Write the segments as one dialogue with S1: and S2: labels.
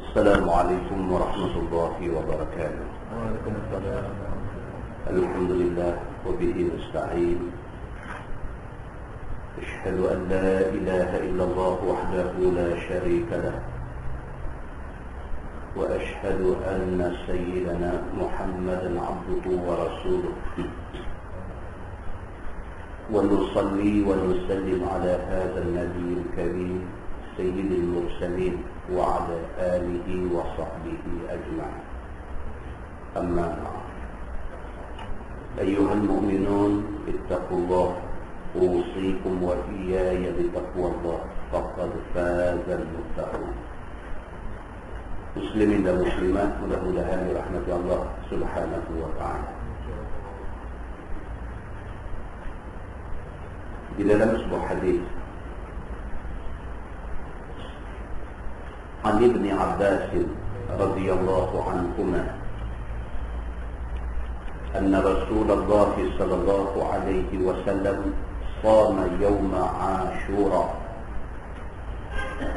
S1: السلام عليكم ورحمة الله وبركاته.
S2: وعليكم السلام.
S1: الحمد لله وبه نستعين. أشهد أن لا إله إلا الله وحده لا شريك له، وأشهد أن سيدنا محمدا عبده ورسوله، ونصلي ونسلم على هذا النبي الكريم سيد المرسلين وعلى آله وصحبه أجمعين. أما بعد، أيها المؤمنون اتقوا الله، أوصيكم وإياي بتقوى الله، فقد فاز المتقون. Muslimin dan muslimat, mudah-mudahan dirahmati Allah Subhanahu wa ta'ala. Di dalam sebuah hadis عن ابن عباس رضي الله عنهما أن رسول الله صلى الله عليه وسلم صام يوم عاشوراء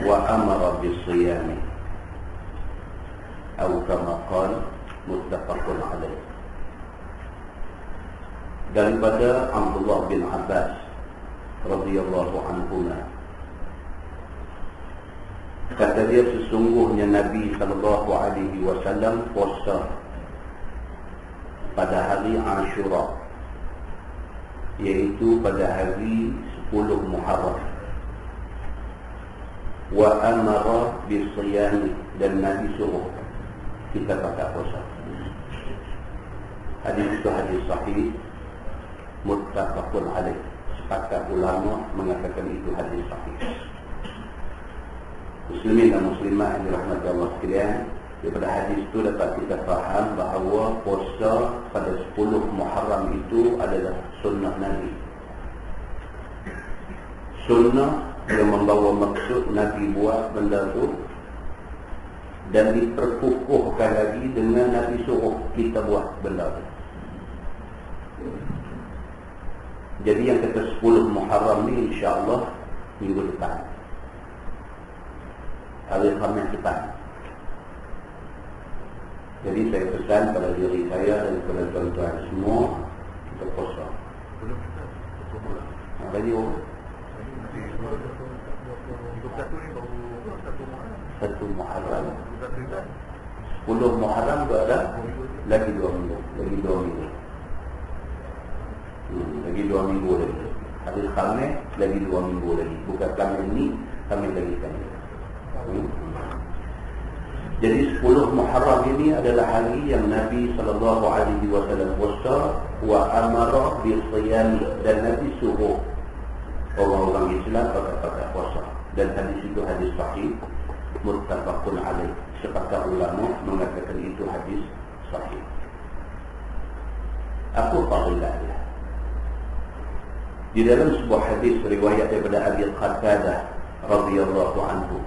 S1: وأمر بالصيامه أو كما قال متفق عليه. Daripada Abdullah bin Abbas radhiyallahu anhuma, kata dia, sesungguhnya Nabi sallallahu alaihi wasallam puasa pada hari Ashura, yaitu pada hari 10 Muharram, wa amara bisiyami, dan Nabi suruh kita pada puasa. Hadis itu hadis sahih, muttafaqun alaih. Sepakat ulama mengatakan itu hadis sahih. Muslimin dan muslimat yang dirahmati Allah sekalian, daripada hadis itu dapat kita faham bahawa puasa pada 10 Muharram itu adalah sunnah Nabi. Sunnah yang membawa maksud Nabi buat benda itu, dan diperkukuhkan lagi dengan Nabi suruh kita buat benda itu. Jadi yang kata 10 Muharram ni insya-Allah minggu depan, hari Khamis depan. Jadi saya pesan pada diri saya dan kepada tuan-tuan semua, kita puasa. Lagi satu Muharram, 10 Muharram tu ada lagi 2 minggu, lagi 2 minggu. Lagi 2 minggu lagi. Hari Khamis lagi 2 minggu lagi. Bukan Khamis ni, Khamis lagi Khamis. Jadi 10 Muharram ini adalah hari yang Nabi sallallahu alaihi wasallam puasa, wa amara bisiyami, dan Nabi suruh orang-orang Islam pada puasa. Dan hadis itu hadis sahih, muttafaqun alaih. Sepakat ulama mengatakan itu hadis sahih. Aku fadilah dia. Di dalam sebuah hadis riwayat daripada Abi Qatadah radhiyallahu anhu,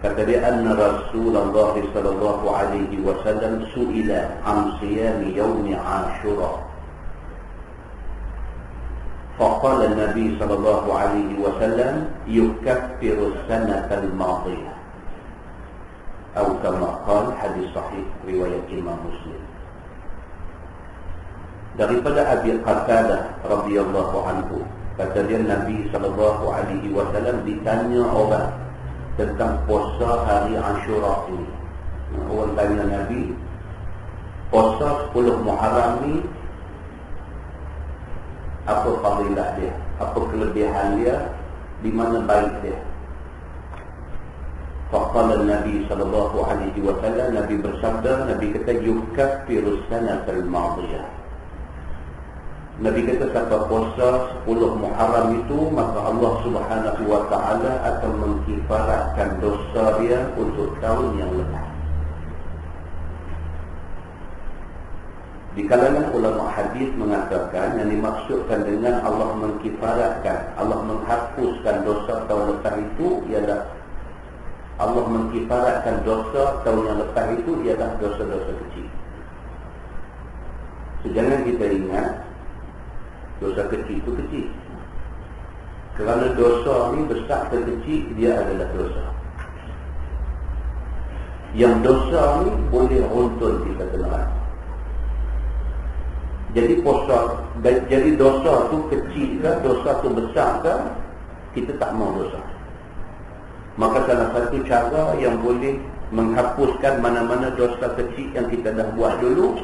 S1: kata dia, anna Rasulullah sallallahu alaihi wasallam su'ila an siyami yaumi Ashura, faqala an-nabi sallallahu alaihi wasallam yukaffiru as-sanata al-madiyah, atau kama qala, hadis sahih riwayat Imam Muslim. Daripada Abi Qatadah radhiyallahu anhu, kata dia, Nabi sallallahu alaihi wasallam ditanya orang tentang puasa hari Ashura ini. Orang tanya Nabi, puasa 10 Muharram ni apa fadilah dia, apa kelebihan dia, di mana baik dia. Faqala Nabi sallallahu alaihi wasallam, Nabi bersabda, Nabi kata, yukaffiru sanatal madiyah. Nabi kata, siapa puasa 10 Muharram itu, maka Allah Subhanahu wa ta'ala akan mengkifaratkan dosa dia untuk tahun yang lepas. Di kalangan ulama hadis mengatakan yang dimaksudkan dengan Allah mengkifaratkan, Allah menghapuskan dosa tahun lepas itu ialah Allah mengkifaratkan dosa tahun yang lepas itu ialah dosa-dosa kecil. So, jangan kita ingat dosa kecil itu kecil. Kerana dosa ni besar ke kecil, dia adalah dosa. Yang dosa ni boleh runtun kita ke neraka. Jadi dosa tu kecil ke, dosa tu besar ke, kita tak mau dosa. Maka salah satu cara yang boleh menghapuskan mana-mana dosa kecil yang kita dah buat dulu,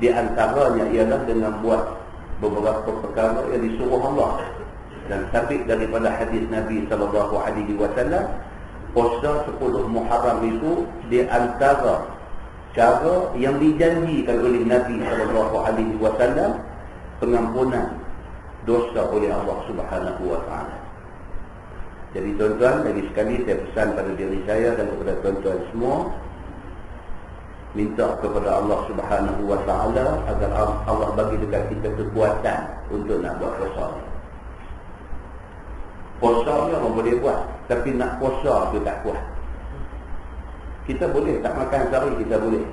S1: di antaranya ialah dengan buat beberapa perkara yang disuruh Allah. Dan sabit daripada hadis Nabi SAW, puasa 10 Muharram itu di antara cara yang dijanjikan oleh Nabi SAW pengampunan dosa oleh Allah Subhanahu wa taala. Jadi tuan-tuan, lagi sekali saya pesan pada diri saya dan kepada tuan-tuan semua, minta kepada Allah Subhanahu wa taala agar Allah bagi dekat kita kekuatan untuk nak buat puasa ni. Puasa ni orang boleh buat, tapi nak puasa tu tak kuat. Kita boleh tak makan sehari, kita boleh.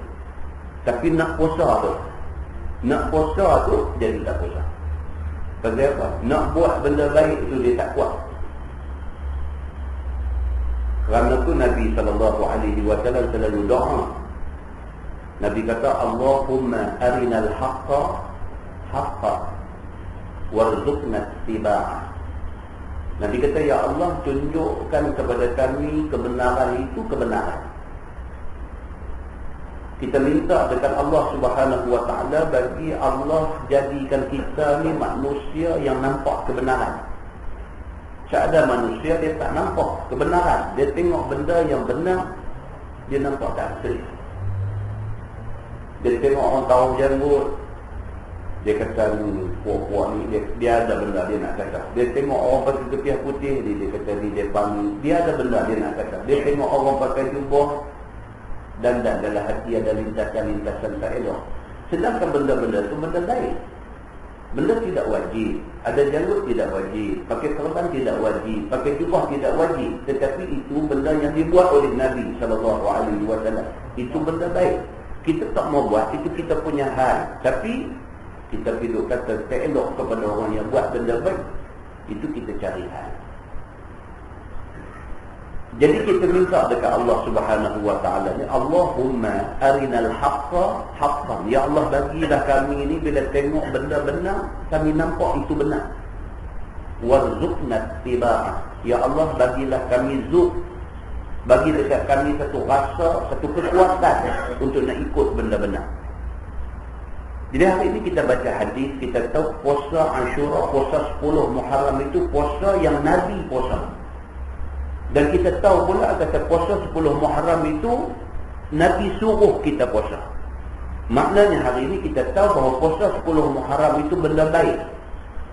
S1: Tapi nak puasa tu jadi tak puasa. Pasal apa? Nak buat benda baik tu dia tak kuat. Kerana tu Nabi SAW selalu doa. Nabi kata, Allahumma arinal haqqa haqqa warzuqna ittiba'ah. Nabi kata, ya Allah, tunjukkan kepada kami kebenaran itu kebenaran. Kita minta dekat Allah Subhanahu wa taala, bagi Allah jadikan kita ni manusia yang nampak kebenaran. Ada manusia dia tak nampak kebenaran, dia tengok benda yang benar, dia nampak tak betul. Dia tengok orang tahu janggut, dia kata ni puak-puak ni, dia ada benda dia nak kata. Dia tengok orang pakai kepiah putih, dia kata ni dia panggil, dia ada benda dia nak kata. Dia tengok orang pakai jubah, dan dalam hati ada lintasan-lintasan tak elok. Sedangkan benda-benda itu benda baik. Benda tidak wajib. Ada janggut tidak wajib, pakai serban tidak wajib, pakai jubah tidak wajib. Tetapi itu benda yang dibuat oleh Nabi SAW. Itu benda baik. Kita tak mau buat, itu kita punya hal. Tapi kita hidup kata tak elok kepada orang yang buat benda baik, itu kita cari hal. Jadi kita minta dekat Allah Subhanahu wa taala ni, Allahumma arinal haqqa haqqan. Ya Allah, bagilah kami ni bila tengok benda benar, kami nampak itu benar. Warzuqna ittiba'ah. Ya Allah, bagilah kami bagi dekat kami satu rasa, satu kekuatan untuk nak ikut benda benar. Jadi hari ini kita baca hadis, kita tahu puasa Ashura, puasa 10 Muharram itu puasa yang Nabi puasa. Dan kita tahu pula kata puasa 10 Muharram itu Nabi suruh kita puasa. Maknanya hari ini kita tahu bahawa puasa 10 Muharram itu benda baik.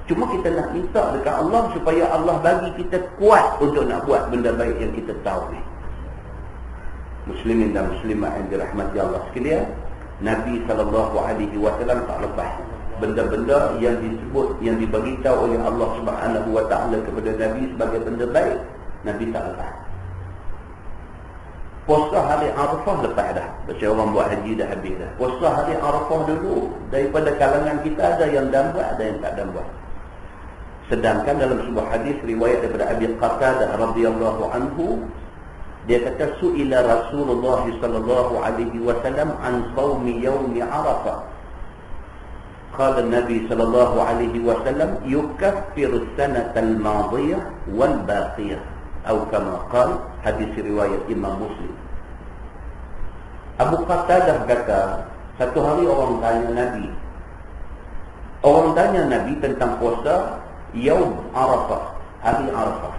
S1: Cuma kita nak minta dekat Allah supaya Allah bagi kita kuat untuk nak buat benda baik yang kita tahu ni. Muslimin dan muslimat yang dirahmati Allah sekalian, Nabi SAW tak lepas benda-benda yang disebut, yang diberitahu oleh Allah Subhanahu wa taala kepada Nabi sebagai benda baik. Nabi tak lepas. Puasa hari Arafah lepas dah. Macam orang buat haji dah habis dah. Puasa hari Arafah dulu, daripada kalangan kita ada yang dah buat, ada yang tak dah buat. Sedangkan dalam sebuah hadis riwayat daripada Abi Qatadah radhiyallahu anhu, dia kata su'ila Rasulullah sallallahu alaihi wasallam an shaumi yaumi Arafah. Qala Nabi sallallahu alaihi wasallam yukaffiru as-sanata al-madiyah wal baqiyah. Atau kama qala, hadis riwayat Imam Muslim. Abu Qatadah kata, satu hari orang tanya Nabi. Orang tanya Nabi tentang puasa Yaum Arafah, hari Arafah.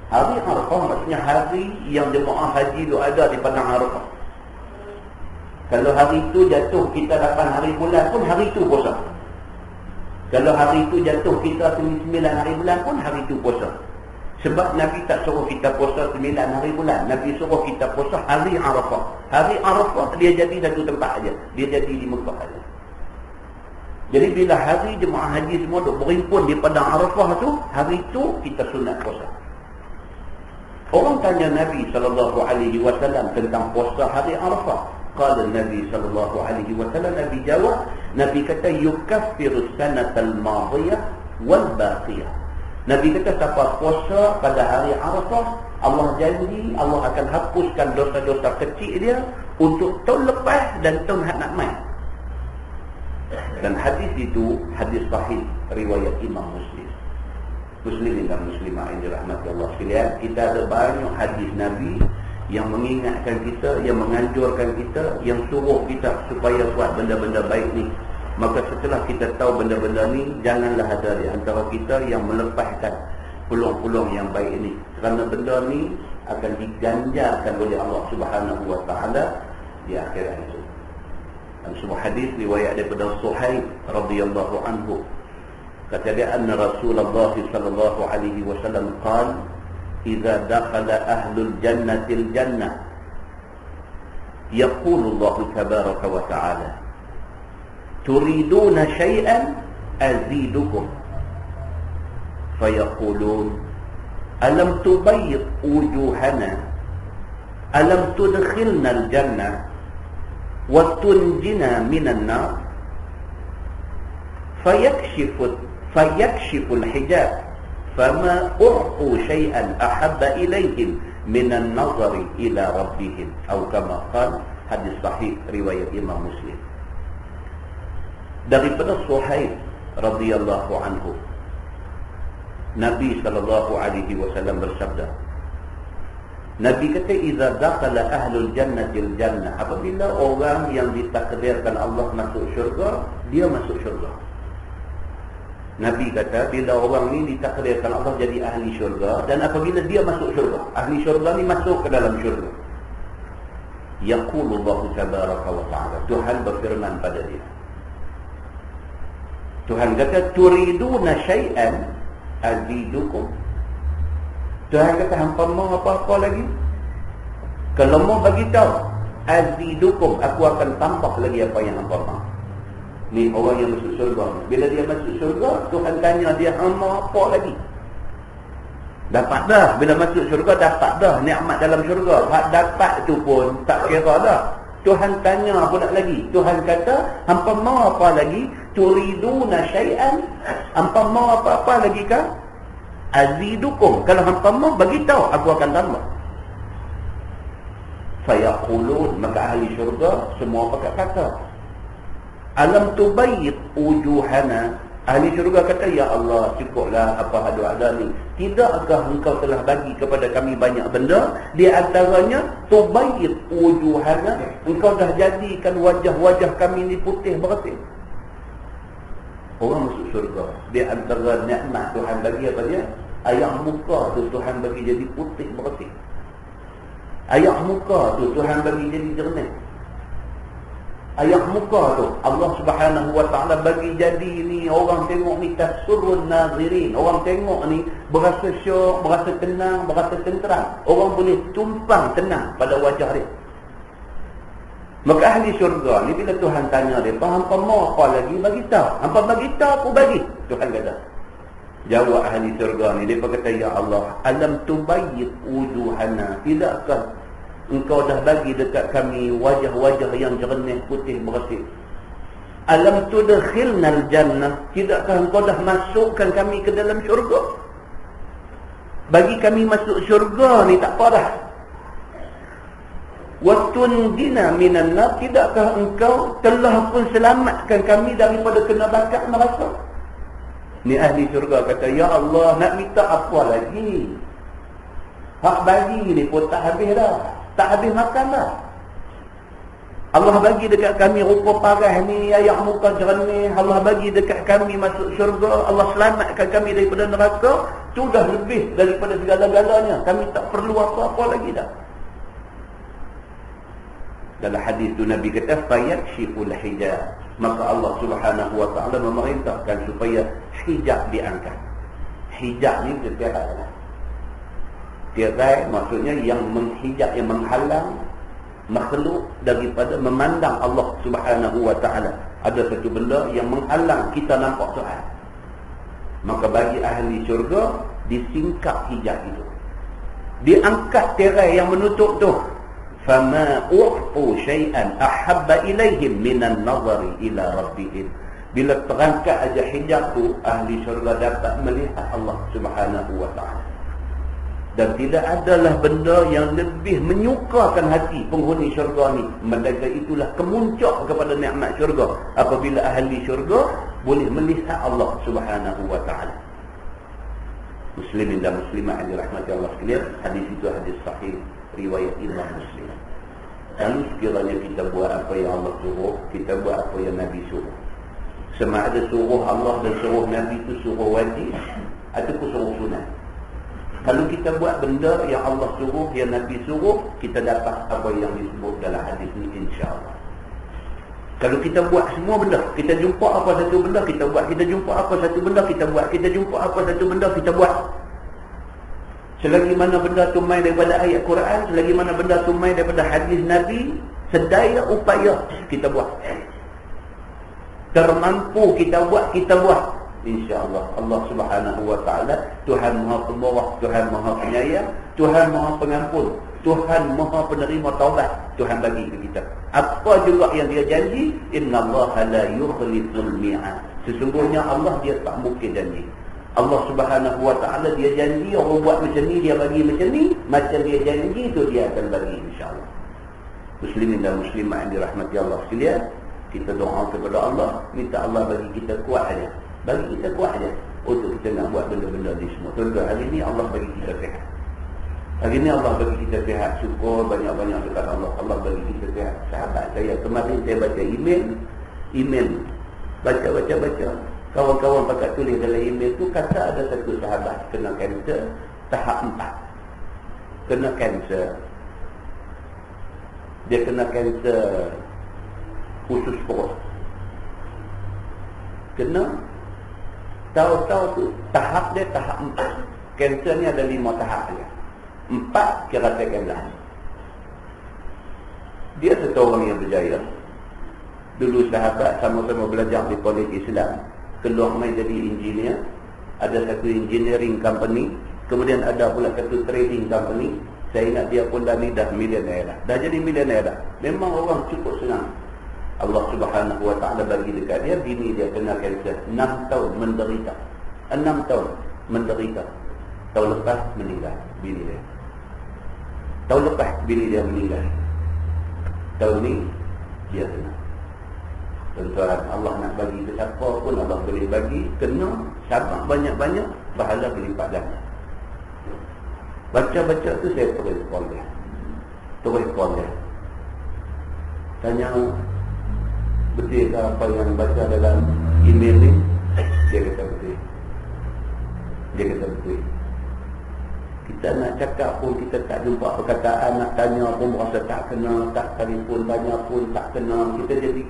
S1: Hari Arafah maksudnya hari yang jemaah haji itu ada di padang Arafah. Kalau hari itu jatuh kita 8 hari bulan pun hari itu puasa. Kalau hari itu jatuh kita 9 hari bulan pun hari itu puasa. Sebab Nabi tak suruh kita puasa 9 hari bulan. Nabi suruh kita puasa hari Arafah. Hari Arafah dia jadi satu tempat aja. Dia jadi di Mekah aja. Jadi bila hari jemaah haji semua duk berhimpun di padang Arafah tu, hari itu kita sunat puasa. Orang tanya Nabi SAW tentang puasa hari Arafah. Qala Nabi SAW, Nabi jawab, Nabi kata yukaffiru sanatal madiyah wal baqiyah. Nabi kata siapa puasa pada hari Arafah, Allah janji Allah akan hapuskan dosa-dosa kecil dia untuk tahun lepas dan tahun nak mai. Dan hadis itu hadis sahih riwayat Imam Muslim. Muslimin dan muslimah yang dirahmati Allah sekalian, kita ada banyak hadis Nabi yang mengingatkan kita, yang menganjurkan kita, yang suruh kita supaya buat benda-benda baik ni. Maka setelah kita tahu benda-benda ni, janganlah ada di antara kita yang melepaskan peluang-peluang yang baik ini, kerana benda ni akan diganjarkan oleh Allah Subhanahu wa taala di akhirat itu. Dan sebuah hadis riwayat daripada Suhaib radhiyallahu anhu, kata dia, anna Rasulullah sallallahu alaihi wasallam qala, idza dakhala ahlul jannati al-jannah yaqulu Allah tabaraka wa ta'ala, turiduna syai'an azidukum, fayaqulun alam tubayyid wujuhana, alam tudkhilna al-jannah wa tunjina minan nar, fayakshifu al-hijab fama u'u syai'an ahabba ilaihim minan nazari ila rabbihim, atau kama qala, hadis sahih riwayat Imam Muslim. Daripada Suhaib radhiyallahu anhu, Nabi sallallahu alaihi wasallam bersabda, Nabi kata, idza dakhala ahlul jannati al-jannah, apabila orang yang ditakdirkan Allah masuk syurga, dia masuk syurga. Nabi kata, bila orang ni ditakdirkan Allah jadi ahli syurga, dan apabila dia masuk syurga, ahli syurga ni masuk ke dalam syurga, yaqulullahu tabaraka wa ta'ala, Tuhan berfirman pada dia. Tuhan kata, turiduna syai'an azidukum. Tuhan kata, hampa mau apa-apa lagi? Kalau mau bagi tahu, azidukum, aku akan tambah lagi apa yang hampa mau. Ni orang yang masuk syurga. Bila dia masuk syurga, Tuhan tanya dia, mau apa lagi? Dapat dah. Bila masuk syurga, dapat dah nikmat dalam syurga. Hak dapat tu pun tak kira dah. Tuhan tanya pula lagi. Tuhan kata, hampa mau apa lagi? Turiduna syai'an, hampa mau apa-apa lagi kah? Azidukum, kalau hampa mau bagi tahu, aku akan tambah. Fayaqulun, maka ahli syurga semua pakai kata, alam tubayyid wujuhana. Ahli syurga kata, ya Allah, cukuplah apa ada ni. Tidakkah engkau telah bagi kepada kami banyak benda? Di antaranya, tubayyid wujuhana, engkau dah jadikan wajah-wajah kami ni putih bersih. Orang masuk syurga, di antara nikmat Tuhan bagi apa dia? Air muka tu Tuhan bagi jadi putih bersih. Air muka tu Tuhan bagi jadi jernih. Air muka tu Allah Subhanahu wa ta'ala bagi jadi ni, orang tengok ni tasurrun nazirin. Orang tengok ni berasa syok, berasa tenang, berasa tenteram. Orang boleh tumpang tenang pada wajah dia. Maka ahli syurga ni bila Tuhan tanya dia, hampa mau apa lagi? Bagi tahu. Hampa bagi tahu, aku bagi. Tuhan kata. Jawab ahli syurga ni, dia kata, ya Allah, alam tubayyid wujuhana, tidakkah engkau dah bagi dekat kami wajah-wajah yang jernih, putih, bersih? Alam tudkhilna al-jannah, tidakkah engkau dah masukkan kami ke dalam syurga? Bagi kami masuk syurga ni tak apa dah. Watunjina minan nar, tidakkah engkau telah pun selamatkan kami daripada kena bakar neraka? Ni ahli syurga kata, ya Allah, nak minta apa lagi? Hak bagi ni pun tak habis dah, tak habis makan dah. Allah bagi dekat kami rupa parah ni, air muka jernih. Allah bagi dekat kami masuk syurga, Allah selamatkan kami daripada neraka. Tu dah lebih daripada segala-galanya. Kami tak perlu apa-apa lagi dah. Dalam hadis tu Nabi kata, fayakshiful hijab, maka Allah Subhanahu wa ta'ala memerintahkan supaya hijab diangkat. Hijab ni tirai lah. Tirai maksudnya yang menghijab, yang menghalang makhluk daripada memandang Allah Subhanahu wa ta'ala. Ada satu benda yang menghalang kita nampak Tuhan. Maka bagi ahli syurga, disingkap hijab itu, diangkat tirai yang menutup tu. Fama u'u syai'an ahabba ilaihim minan nazari ila rabbihim, Bila terangkat aja hijab tu, ahli syurga dapat melihat Allah Subhanahu wa ta'ala. Dan tidak adalah benda yang lebih menyukakan hati penghuni syurga ni. Melainkan itulah kemuncak kepada nikmat syurga. Apabila ahli syurga boleh melihat Allah Subhanahu wa ta'ala. Muslimin dan muslimat yang dirahmati Allah sekalian, hadis itu hadis sahih riwayat Imam Muslim. Kalau sekiranya kita buat apa yang Allah suruh, kita buat apa yang Nabi suruh. Sama ada suruh Allah dan suruh Nabi itu suruh wajib ataupun suruh sunat. Kalau kita buat benda yang Allah suruh, yang Nabi suruh, kita dapat apa yang disebut dalam hadis ini, insya-Allah. Kalau kita buat semua benda, kita jumpa apa satu benda, kita buat. Kita jumpa apa satu benda, kita buat. Kita jumpa apa satu benda, kita buat. Selagi mana benda tu main daripada ayat Quran, selagi mana benda tu main daripada hadis Nabi, sedaya upaya kita buat. Termampu kita buat, kita buat. InsyaAllah Allah Subhanahu wa ta'ala Tuhan Maha Pemurah, Tuhan Maha Penyayang, Tuhan Maha Pengampun, Tuhan Maha Penerima taubat. Tuhan bagi ke kita apa juga yang dia janji. Innallaha la yukhliful mi'ad. Sesungguhnya Allah dia tak mungkin janji. Allah Subhanahu wa ta'ala dia janji, orang buat macam ni dia bagi macam ni, macam dia janji tu dia akan bagi, insyaAllah. Muslimin dan muslimat yang dirahmati Allah sekalian, kita doa kepada Allah, minta Allah bagi kita kuat aja. Bagi kita kuat aja untuk kita nak buat benda-benda ni semua. Tuan-tuan, hari ni Allah bagi kita sihat. Hari ni Allah bagi kita sihat. Syukur banyak-banyak dekat Allah. Allah bagi kita sihat. Sahabat saya kemarin saya baca email. Baca. Kawan-kawan pakat tulis dalam email tu, kata ada satu sahabat kena kanser tahap 4. Kena kanser. Dia kena kanser usus perut. Kena. Tahu-tahu tu tahap dia tahap 4. Kanser ni ada 5 tahap saja. 4 kira tekanlah. Dia satu orang yang berjaya. Dulu sahabat sama-sama belajar di kolej Islam, keluar main jadi engineer. Ada satu engineering company, kemudian ada pula satu trading company. Saya ingat dia pun dah millionaire dah. Dah jadi millionaire dah. Memang orang cukup senang. Allah Subhanahu wa ta'ala bagi dekat dia, bini dia kena kanser 6 tahun menderita. 6 tahun menderita. Tahun lepas meninggal bini dia. Tahun lepas bini dia meninggal. Tahun ni dia kena. Tuan-tuan, Allah nak bagi ke siapa pun Allah boleh bagi. Kena sabar banyak-banyak, pahala berlipat ganda. Baca-baca tu saya terus call dia. Tanya, betul ke apa yang baca dalam email ni? Dia kata betul. Kita nak cakap pun kita tak jumpa perkataan, nak tanya pun rasa tak kena, tak telefon tanya pun tak kena. Kita jadi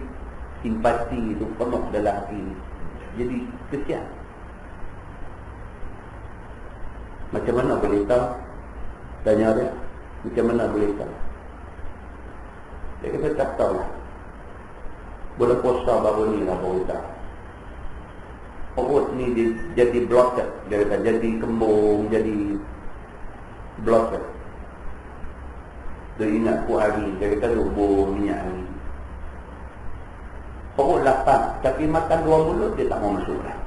S1: simpati tu penuh dalam hati ni. Jadi kesian. Macam mana boleh tahu? Tanya dia, macam mana boleh tahu? Dia kata tak tahu lah. Boleh puasa baru ni lah baru tahu. Perut ni dia jadi blocked. Dia kata jadi kembung, jadi blocked. Dia ingat ku hari, dia kata lubur minyak hari. Perut lapang, tapi makan 2 mulut dia tak mau masuk lah.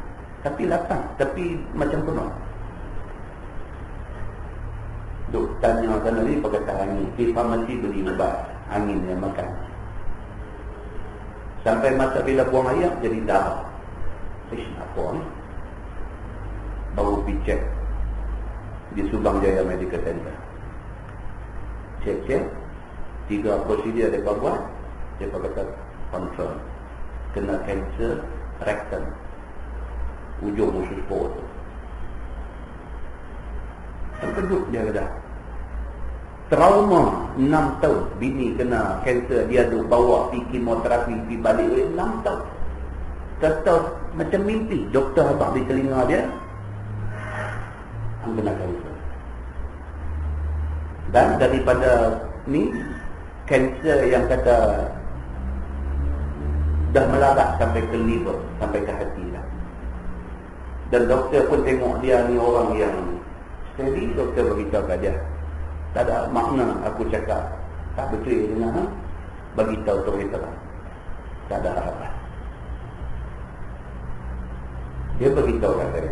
S1: Tapi lapang, tapi macam penuh. Duk tanya sana ni perkataan angin. Di farmasi beli ubat angin yang makan. Sampai masa bila buang air jadi darah. Apa ni? Baru pergi cek di Subang Jaya Medical Center. Cek 3 prosedur mereka buat. Mereka kata confirm kena kanser rectum, ujung usus perut tu. Terkejut dia kata. Trauma 6 tahun. Bini kena kanser, dia duk bawa pergi kemoterapi, pergi balik 6 tahun. Kata macam mimpi. Doktor habaq di telinga dia, hang kena kanser. Dan daripada ni, kanser yang kata dah melarat sampai ke liver, sampai ke hati dah. Dan doktor pun tengok dia ni orang yang steady. Doktor beritahu kat dia, tak ada makna aku cakap tak betul dengan bagi tahu terus terang, tak ada harapan. Dia beritahu kat saya,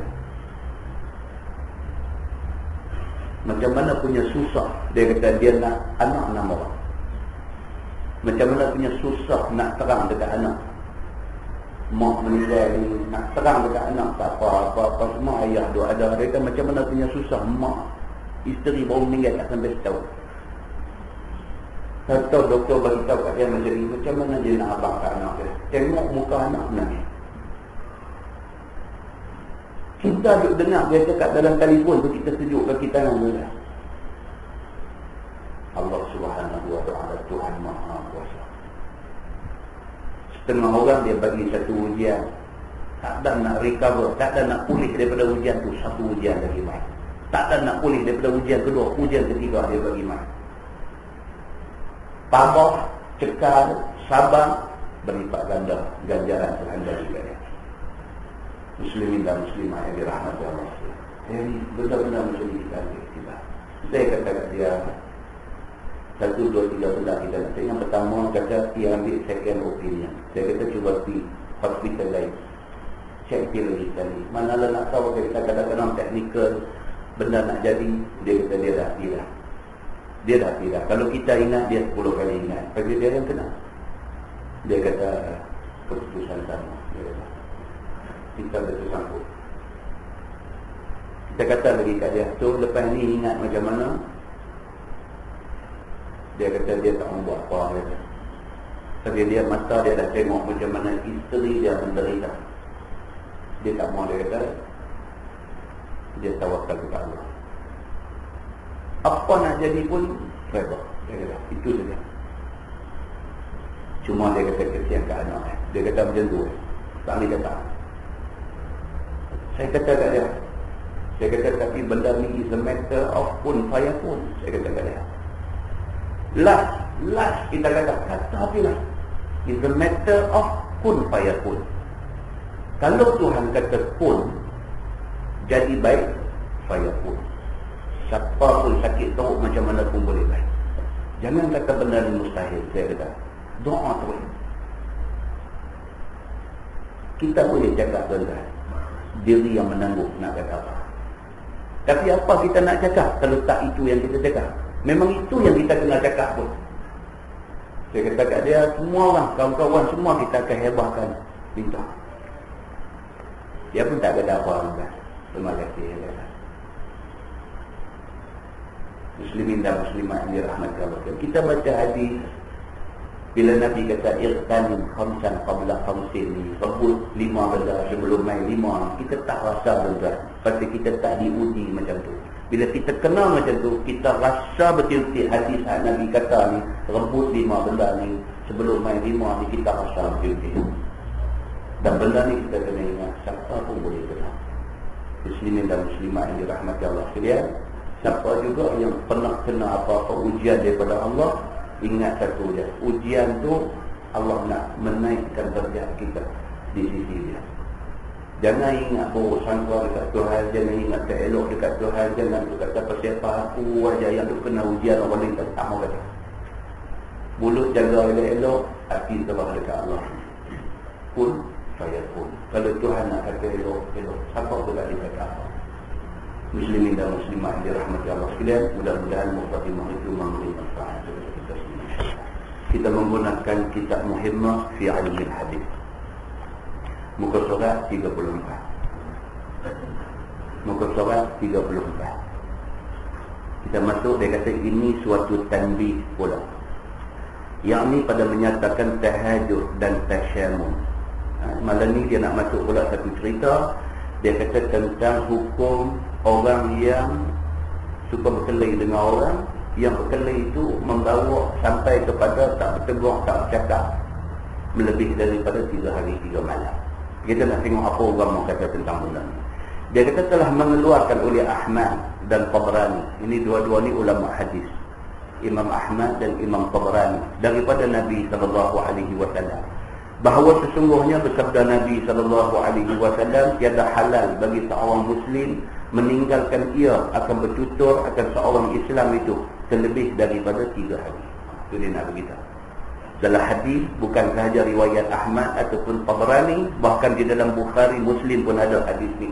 S1: macam mana punya susah. Dia kata dia nak anak 6 orang. Macam mana punya susah nak terang dekat anak. Mak meninggal ni, nak terang dekat anak tak apa-apa semua, ayah duk ada. Dia kata macam mana punya susah. Mak, isteri baru meninggal tak sampai setahun. Tahu doktor beritahu kat dia macam ni, macam mana dia nak abang kat anak dia. Tengok muka anak menangis. Kita duk dengar dia cakap dalam telefon tu, kita sejukkan kita nak mula. Allah Subhanahu wa ta'ala Tuhan Maha Kuasa. Setengah orang dia bagi satu ujian, tak ada nak recover, tak ada nak pulih daripada ujian tu, satu ujian lagi main. Tak ada nak pulih daripada ujian kedua, ujian ketiga dia bagi main. Tabah, cekal, sabar, berlipat ganda ganjaran Tuhan bagi dia. Muslimin dan muslimah yang dirahmati Allah. Jadi benar-benar macam ni kita. Saya kata kat dia 1, 2, 3 benda kita nak. Yang pertama kata dia ambil second opinion. Saya kata cuba pergi hospital lain, check dia lagi sekali. Manalah nak tahu kita kadang-kadang teknikal benda nak jadi, dia kata dia dah tidak. Dia dah tidak. Kalau kita ingat, dia 10 kali ingat. Bagi dia yang kena. Dia kata keputusan sama. Dia kata kita bersangkut. Kita kata lagi kat dia, so lepas ni ingat macam mana? Dia kata dia tak mau buat apa. Dia kata. Tapi dia mata dia dah tengok macam mana isteri dia menderita. Dia tak mau, dia kata dia tawakal kepada Allah. Apa nak jadi pun reda. Dia kata itu saja. Cuma dia kata kesian ke anak. Dia kata macam tu. Tak boleh kata. Saya kata kat dia, saya kata tapi benda ni is a matter of kun fayakun. Saya kata kat dia, last kita kata tapi lah, is a matter of kun fayakun. Kalau Tuhan kata kun, jadi baik, fayakun. Siapa pun sakit teruk macam mana pun boleh baik. Jangan kata benda ni mustahil. Saya kata doa terus. Kita boleh cakap tuan-tuan, diri yang menangguh nak kata apa. Tapi apa kita nak cakap kalau tak itu yang kita cakap? Memang itu yang kita kena cakap pun. Saya kata kat dia, semua orang, kawan-kawan semua kita akan hebahkan minta. Dia pun tak kata apa-apa. Terima kasih. Muslimin dan muslimat yang dirahmati Allah. Kita baca hadis bila Nabi kata irtanim khamsan qabla khamsin ni, sebut 5 benda sebelum main 5, kita tak rasa benda pasal kita tak diuji macam tu. Bila kita kenal macam tu, kita rasa betul-betul hadis Nabi kata ni, rebut 5 benda ni sebelum main 5 ni, kita rasa betul-betul. Dan benda ni kita kena ingat, siapa pun boleh kenal. Muslimin dan muslimat yang dirahmati Allah sekalian, siapa juga yang pernah kena apa-apa ujian daripada Allah, ingat satu dia, ujian tu Allah nak menaikkan derajat kita di sisi dia. Jangan ingat buruk sangka dekat Tuhan, jangan ingat tak elok dekat Tuhan, jangan kata siapa aku aja yang tu kena ujian orang lain tak mau kata. Mulut jaga elok-elok, hati terah dekat Allah. Pun saya pun. Kalau Tuhan nak kata elok-elok, siapa pun tak dikata apa. Muslimin dan muslimat yang dirahmati Allah sekalian, mudah-mudahan mukadimah itu memberi manfaat kepada kita semua. Kita menggunakan kitab Muhimmah fi Ilmi Hadis. Muka surat 34. Muka surat 34. Kita masuk, dia kata ini suatu tanbih pula. Yang ni pada menyatakan tahajud dan tasyamun. Malam ni dia nak masuk pula satu cerita. Dia kata tentang hukum orang yang suka berkelahi dengan orang, yang berkelahi itu membawa sampai kepada tak bertegur, tak bercakap melebih daripada 3 hari 3 malam. Kita nak tengok apa orang mau kata tentang benda ni. Dia kata telah mengeluarkan oleh Ahmad dan Tabrani. Ini dua-dua ni ulama hadis. Imam Ahmad dan Imam Tabrani daripada Nabi SAW, bahawa sesungguhnya bersabda Nabi SAW, tiada halal bagi seorang Muslim meninggalkan ia akan bertutur akan seorang Islam itu terlebih daripada 3 hari. Itu dia nak beritahu. Dalam hadis, bukan sahaja riwayat Ahmad ataupun Tabrani, bahkan di dalam Bukhari, Muslim pun ada hadis ni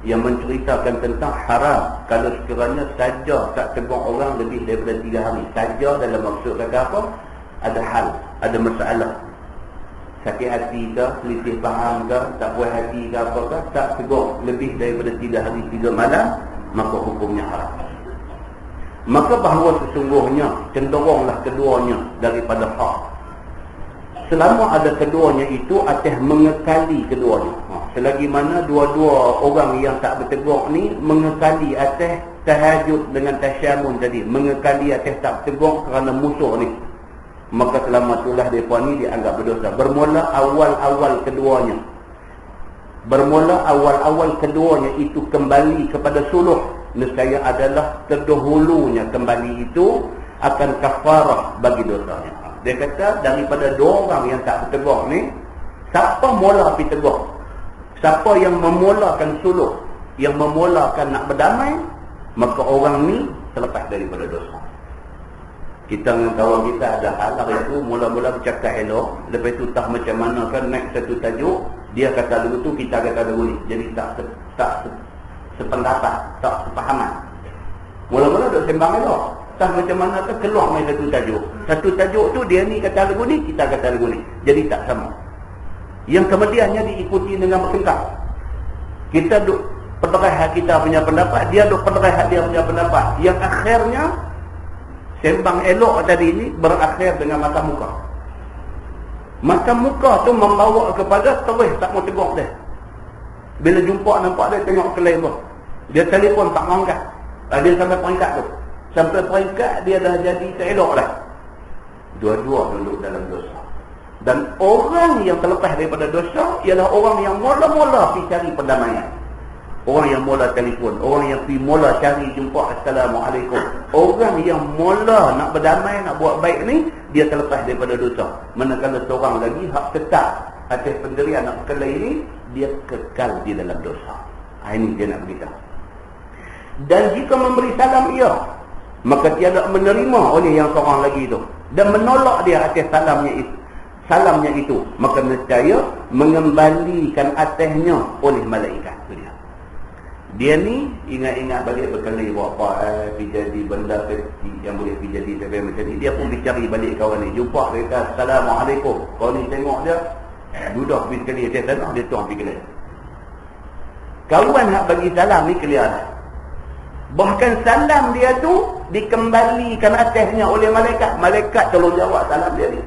S1: yang menceritakan tentang haram kalau sekiranya saja tak tegur orang lebih daripada 3 hari. Saja dalam maksud kata apa? Ada hal, ada masalah, sakit hati ke, selisih faham ke, tak puas hati ke, apa ke, tak tegur lebih daripada 3 hari 3 malam, maka hukumnya haram. Maka bahawa sesungguhnya cenderunglah keduanya daripada hak selama ada keduanya itu atas mengekali keduanya. Selagi mana dua-dua orang yang tak bertegur ni mengekali atas tahajud dengan tasyamun tadi, mengekali atas tak bertegur kerana musuh ni, maka selama itulah mereka ni dianggap berdosa. Bermula awal-awal keduanya itu kembali kepada suluh, nescaya adalah terdahulunya kembali itu akan kafarah bagi dosanya. Dia kata daripada 2 orang yang tak bertegur ni, siapa mula pergi tegur, siapa yang memulakan suluh, yang memulakan nak berdamai, maka orang ni terlepas daripada dosa. Kita dengan kawan kita ada hal itu, mula-mula bercakap elok, lepas tu tak macam mana kan naik satu tajuk, dia kata dulu tu, kita kata dulu ni, jadi tak sependapat, tak sepahaman. Mula-mula duk sembang elok, tak macam mana tu keluar main satu tajuk. Satu tajuk tu dia ni kata lagu ni, kita kata lagu ni, jadi tak sama. Yang kemudiannya diikuti dengan bertengkar. Kita duk perderaihan kita punya pendapat, dia duk perderaihan dia punya pendapat. Yang akhirnya sembang elok tadi ni berakhir dengan mata muka. Mata muka tu membawa kepada terus tak mau tegur dia. Bila jumpa nampak dia tengok kelai tu, dia telefon tak mau angkat. Dia sampai peringkat tu. Sampai peringkat dia dah jadi tak elok dah. Dua-dua duduk dalam dosa. Dan orang yang terlepas daripada dosa ialah orang yang mula-mula pergi cari perdamaian. Orang yang mula telefon, orang yang pergi mula cari jumpa Assalamualaikum. Orang yang mula nak berdamai, nak buat baik ni, dia terlepas daripada dosa. Manakala seorang lagi hak tetap atas pendirian nak kelai ni, dia kekal di dalam dosa. Ini dia nak beritahu. Dan jika memberi salam ia, maka tiada menerima oleh yang seorang lagi itu dan menolak dia atas salamnya itu, maka nescaya mengembalikan atasnya oleh malaikat. Dia ni ingat-ingat balik berkali apa pergi jadi benda kecil yang boleh pergi jadi sampai macam ni. Dia pun dicari balik kawan ni, jumpa dia kata Assalamualaikum. Kawan ni tengok dia duduk pergi sekali atas tanah, dia tuang pergi kelihatan. Kawan nak bagi salam ni kelihatan. Bahkan salam dia tu dikembalikan atasnya oleh malaikat. Malaikat tolong jawab salam dia ni.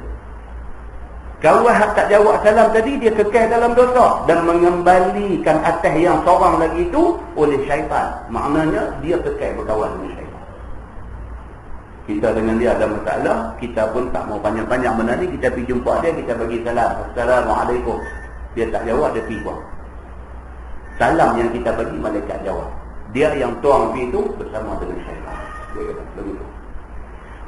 S1: Kalau tak jawab salam tadi, dia kekal dalam dosa dan mengembalikan atas yang seorang lagi itu oleh syaitan. Maknanya dia kekal berkawan dengan syaitan. Kita dengan dia ada masalah, kita pun tak mau panjang-panjang benda ni, kita pergi jumpa dia, kita bagi salam. Assalamualaikum. Dia tak jawab, dia pergi buang. Salam yang kita bagi, malaikat jawab. Dia yang tuang pergi itu bersama dengan syaitan. Dia kata begitu.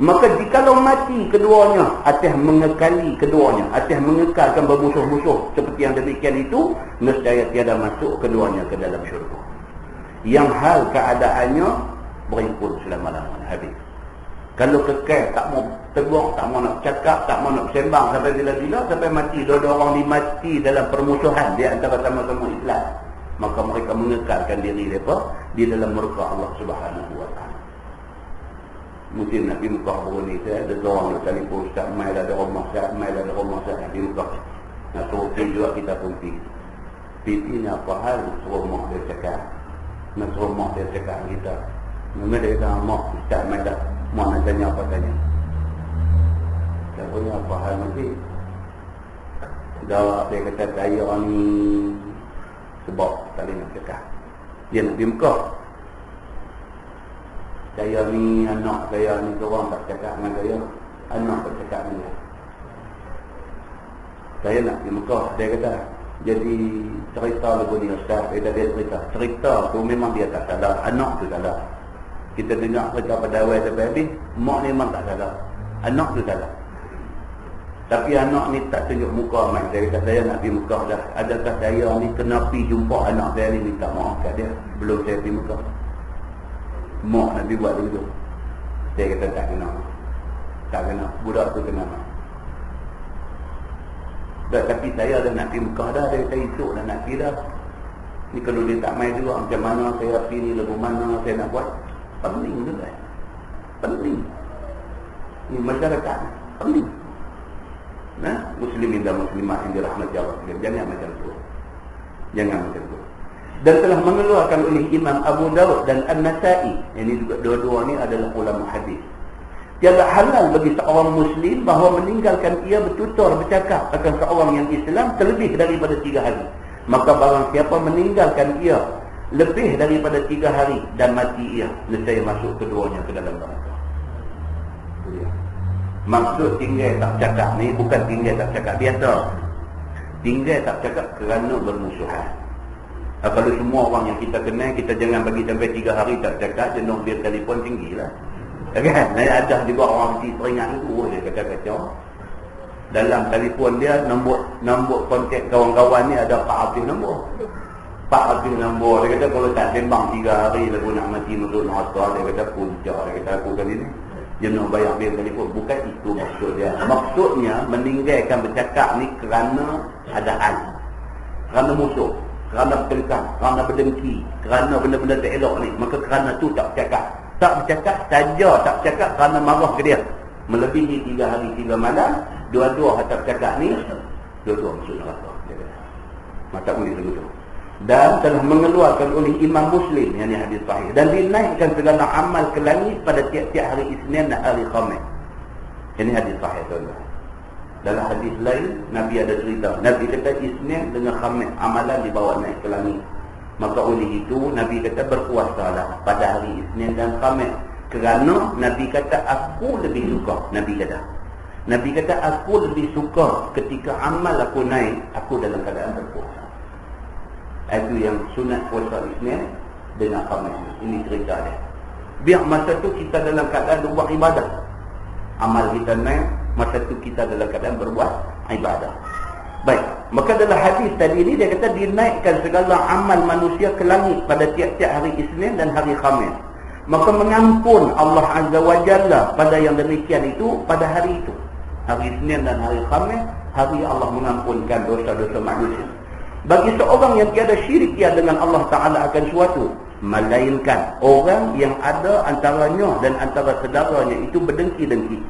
S1: Maka jikalau mati keduanya atas mengekali keduanya, atas mengekalkan bermusuh-musuh seperti yang demikian itu, nescaya tiada masuk keduanya ke dalam syurga. Yang hal keadaannya berimpun selama-lamanya, habis. Kalau kekal, tak mau tegur, tak mau nak cakap, tak mau nak sembang sampai bila-bila, sampai mati. Dua-dua orang ni mati dalam permusuhan di antara sama-sama Islam, maka mereka mengekalkan diri mereka di dalam murka Allah Subhanahu wa ta'ala. Mungkin nak pergi Mekah baru ni, saya ada seorang nak telefon, Ustaz mai dah ada rumah Ustaz, mai dah ada rumah Ustaz nak pergi Mekah. Nak suruh pergi juga, kita pun pergi. Pergi ni apa hal, suruh mak dia cakap. Nak suruh mak dia cakap kita. Memang dia kata, mak Ustaz mai dah, mak nak tanya apa tanya. Tak punya apa hal nanti. Jawab dia kata, saya ni sebab tak boleh nak cakap. Dia nak pergi Mekah. Saya ni, anak saya ni, orang tak cakap dengan saya, anak tak cakap dengan saya. Saya nak pergi Mekah, dia kata. Jadi cerita lagu ni Ustaz, dia cerita tu memang dia tak salah, anak tu salah. Kita dengar cerita pada awal sampai habis, mak ni memang tak salah, anak tu salah. Tapi anak ni tak tunjuk muka mai. Dia kata saya nak pergi Mekah dah. Adakah saya ni kena pergi jumpa anak saya ni, minta maaf kat dia belum saya pergi Mekah? Mak nak pergi buat dulu. Saya kata tak kena. Tak kena. Budak tu kena. Tapi saya dah nak pergi Mekah dah, saya esok dah nak pergi dah. Ni kalau dia tak main juga, macam mana saya pergi ni, lagu mana saya nak buat. Penting juga. Penting. Ni masyarakat penting. Nah, muslimin dan muslimat yang dirahmati Allah, jangan macam tu. Jangan macam tu. Dan telah mengeluarkan oleh Imam Abu Daud dan An-Nasa'i. Ini juga dua-dua ni adalah ulama hadis. Tiada halal bagi seorang muslim bahawa meninggalkan ia bertutur bercakap akan seorang yang Islam terlebih daripada 3 hari. Maka barang siapa meninggalkan ia lebih daripada 3 hari dan mati ia, nescaya masuk keduanya ke dalam neraka. Maksud tinggal tak cakap ni bukan tinggal tak cakap biasa. Tinggal tak cakap kerana bermusuhan. Kalau semua orang yang kita kenal, kita jangan bagi sampai 3 hari tak cakap, jenuh dia telefon tinggilah. Kan? Ada juga orang mesti teringat itu, dia kata-kata. Dalam telefon dia, nombor kontak kawan-kawan ni ada 400 nombor. 400 nombor. Dia kata kalau tak sembang 3 hari lagu nak mati masuk neraka, dia kata punca. Dia kata aku kali ni jenuh bayar bil telefon. Bukan itu maksud dia. Maksudnya meninggalkan bercakap ni kerana ada hal, kerana musuh, kerana bertengkar, kerana berdengki, kerana benda-benda tak elok ni. Maka kerana tu tak bercakap. Tak bercakap saja, tak bercakap kerana marah ke dia. Melebihi 3 hari 3 malam, dua-dua tak bercakap ni, dua-dua masuk neraka. Maka tak boleh begitu. Dan telah mengeluarkan oleh Imam Muslim, yang ini hadis sahih, dan dinaikkan segala amal ke langit pada tiap-tiap hari Isnin dan hari Khamis. Ini hadis sahih tuan-tuan. Dalam hadis lain Nabi ada cerita, Nabi kata Isnin dengan Khamis amalan dibawa naik ke langit. Maka oleh itu Nabi kata berpuasalah pada hari Isnin dan Khamis, kerana Nabi kata aku lebih suka. Nabi kata aku lebih suka ketika amal aku naik, aku dalam keadaan berpuasa. Itu yang sunat puasa Isnin dengan Khamis. Ini cerita dia. Biar masa tu kita dalam keadaan buat ibadah, amal kita naik, masa tu kita dalam keadaan berbuat ibadah. Baik, maka dalam hadis tadi ini dia kata dinaikkan segala amal manusia ke langit pada tiap-tiap hari Isnin dan hari Khamis. Maka mengampun Allah Azza wa Jalla pada yang demikian itu pada hari itu. Hari Isnin dan hari Khamis, hari Allah mengampunkan dosa-dosa manusia. Bagi seorang yang tiada syirik ia dengan Allah Ta'ala akan suatu, melainkan orang yang ada antaranya dan antara saudaranya itu berdengki-dengki.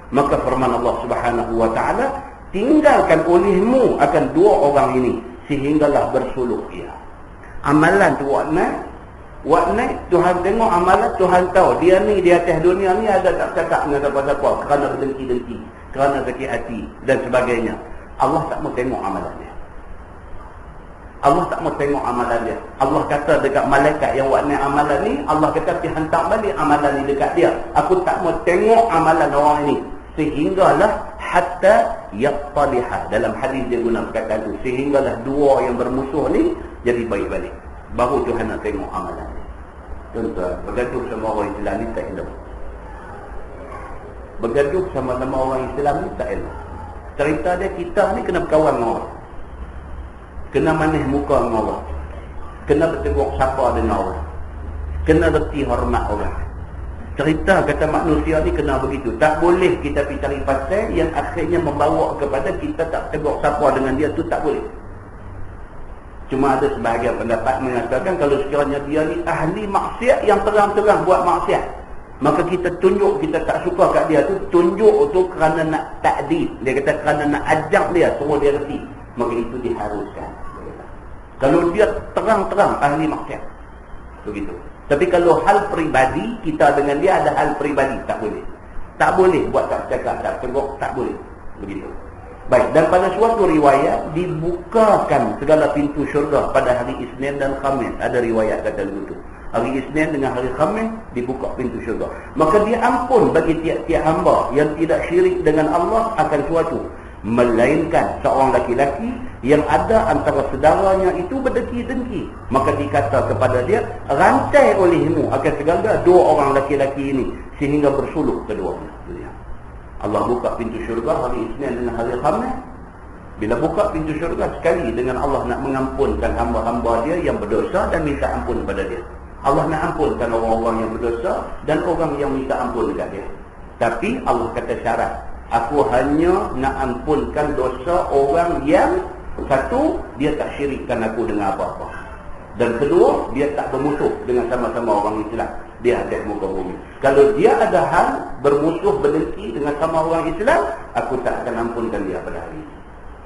S1: Maka firman Allah Subhanahu wa Ta'ala, tinggalkan olehmu akan 2 orang ini sehinggalah bersuluh ia. Amalan tu buat naik, Tuhan tengok amalan, Tuhan tahu dia ni di atas dunia ni ada tak cakap dengan siapa-siapa kerana berdengki-dengki, kerana sakit hati dan sebagainya. Allah tak mau tengok amalan dia. Allah tak mau tengok amalan dia. Allah kata dekat malaikat yang buat naik amalan ni, Allah kata pergi hantar balik amalan ni dekat dia. Aku tak mau tengok amalan orang ini sehinggalah hatta yattaliha. Dalam hadis dia guna perkataan tu, sehinggalah 2 yang bermusuh ni jadi baik balik, baru Tuhan nak tengok amalan ni. Tuan-tuan, bergaduh sama orang Islam ni tak elok. Bergaduh sama-sama orang Islam ni tak elok. Cerita dia, kita ni kena berkawan dengan orang, kena manis muka dengan orang, kena bertegur sapa dengan orang, kena reti hormat orang. Cerita kata manusia ni kena begitu. Tak boleh kita pergi cari pasal yang akhirnya membawa kepada kita tak tegur sapa dengan dia, tu tak boleh. Cuma ada sebahagian pendapat mengatakan kalau sekiranya dia ni ahli maksiat yang terang-terang buat maksiat, maka kita tunjuk kita tak suka kat dia tu, tunjuk tu kerana nak takdib. Dia kata kerana nak ajak dia, suruh dia reti, maka itu diharuskan. Kalau dia terang-terang ahli maksiat, begitu. Tapi kalau hal peribadi, kita dengan dia ada hal peribadi, tak boleh. Tak boleh buat tak cakap, tak tegur, tak boleh. Begitu. Baik, dan pada suatu riwayat dibukakan segala pintu syurga pada hari Isnin dan Khamis. Ada riwayat kata begitu. Hari Isnin dengan hari Khamis dibuka pintu syurga. Maka dia ampun bagi tiap-tiap hamba yang tidak syirik dengan Allah akan suatu, melainkan seorang laki-laki yang ada antara saudaranya itu berdengki-dengki. Maka dikata kepada dia, rantai olehmu akan segala 2 orang laki-laki ini sehingga bersuluh keduanya. Allah buka pintu syurga hari Isnin dengan hari Khamis. Bila buka pintu syurga, sekali dengan Allah nak mengampunkan hamba-hamba dia yang berdosa dan minta ampun kepada dia. Allah nak ampunkan orang-orang yang berdosa dan orang yang minta ampun dekat dia. Tapi Allah kata syarat, Aku hanya nak ampunkan dosa orang yang satu, dia tak syirikkan aku dengan apa-apa. Dan kedua, dia tak bermusuh dengan sama-sama orang Islam di atas muka bumi. Kalau dia ada hal bermusuh, berdengki dengan sama orang Islam, aku tak akan ampunkan dia pada hari ini.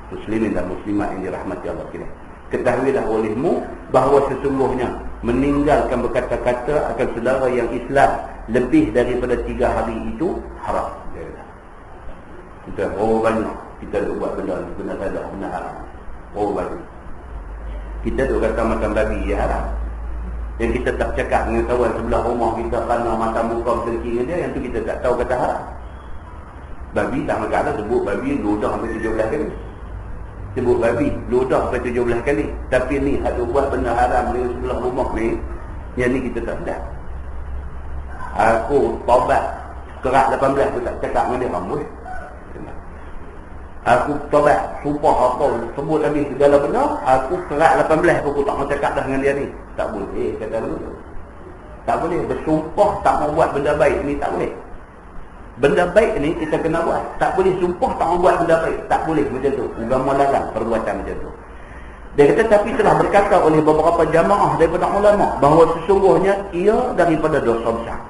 S1: Muslimin dan muslimat yang dirahmati Allah sekalian, ketahuilah olehmu bahawa sesungguhnya meninggalkan berkata-kata akan saudara yang Islam lebih daripada 3 hari itu haram. Kita banyak kita duk buat benda ni, benda salah, benda haram. Banyak kita duk kata makan babi ya haram. Yang kita tak cakap dengan kawan sebelah rumah kita kerana mata muka berkengki dengan dia, yang tu kita tak tahu kata haram. Babi tak makan dah, sebut babi ludah sampai 17 kali. Sebut babi ludah sampai 17 kali. Tapi ni ada buat benda haram dengan sebelah rumah ni, yang ni kita tak sedar. Aku taubat kerak 18 aku tak cakap dengan dia, rambut. Aku taubat sumpah apa sebut habis segala benda, aku kerak 18 aku tak mau cakap dah dengan dia ni. Tak boleh kata dulu. Tak boleh bersumpah tak mau buat benda baik ni, tak boleh. Benda baik ni kita kena buat. Tak boleh sumpah tak mau buat benda baik, tak boleh macam tu. Agama larang perbuatan macam tu. Dia kata tapi telah berkata oleh beberapa jamaah daripada ulama bahawa sesungguhnya ia daripada dosa besar.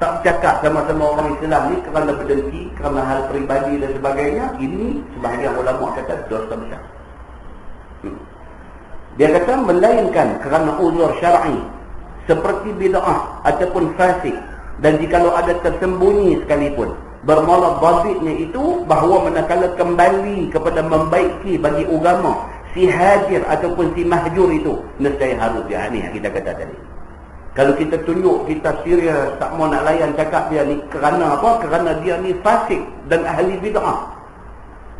S1: Tak bercakap sama-sama orang Islam ni kerana berdengki, kerana hal peribadi dan sebagainya. Ini sebahagian ulama kata dosa besar. Dia kata melainkan kerana uzur syar'i seperti bid'ah ataupun fasik, dan jikalau ada tersembunyi sekalipun, bermula dhabitnya itu bahawa manakala kembali kepada membaiki bagi agama si hajir ataupun si mahjur itu, nescaya harus dia ni yang kita kata tadi. Kalau kita tunjuk kita serius tak mau nak layan cakap dia ni kerana apa? Kerana dia ni fasik dan ahli bid'ah.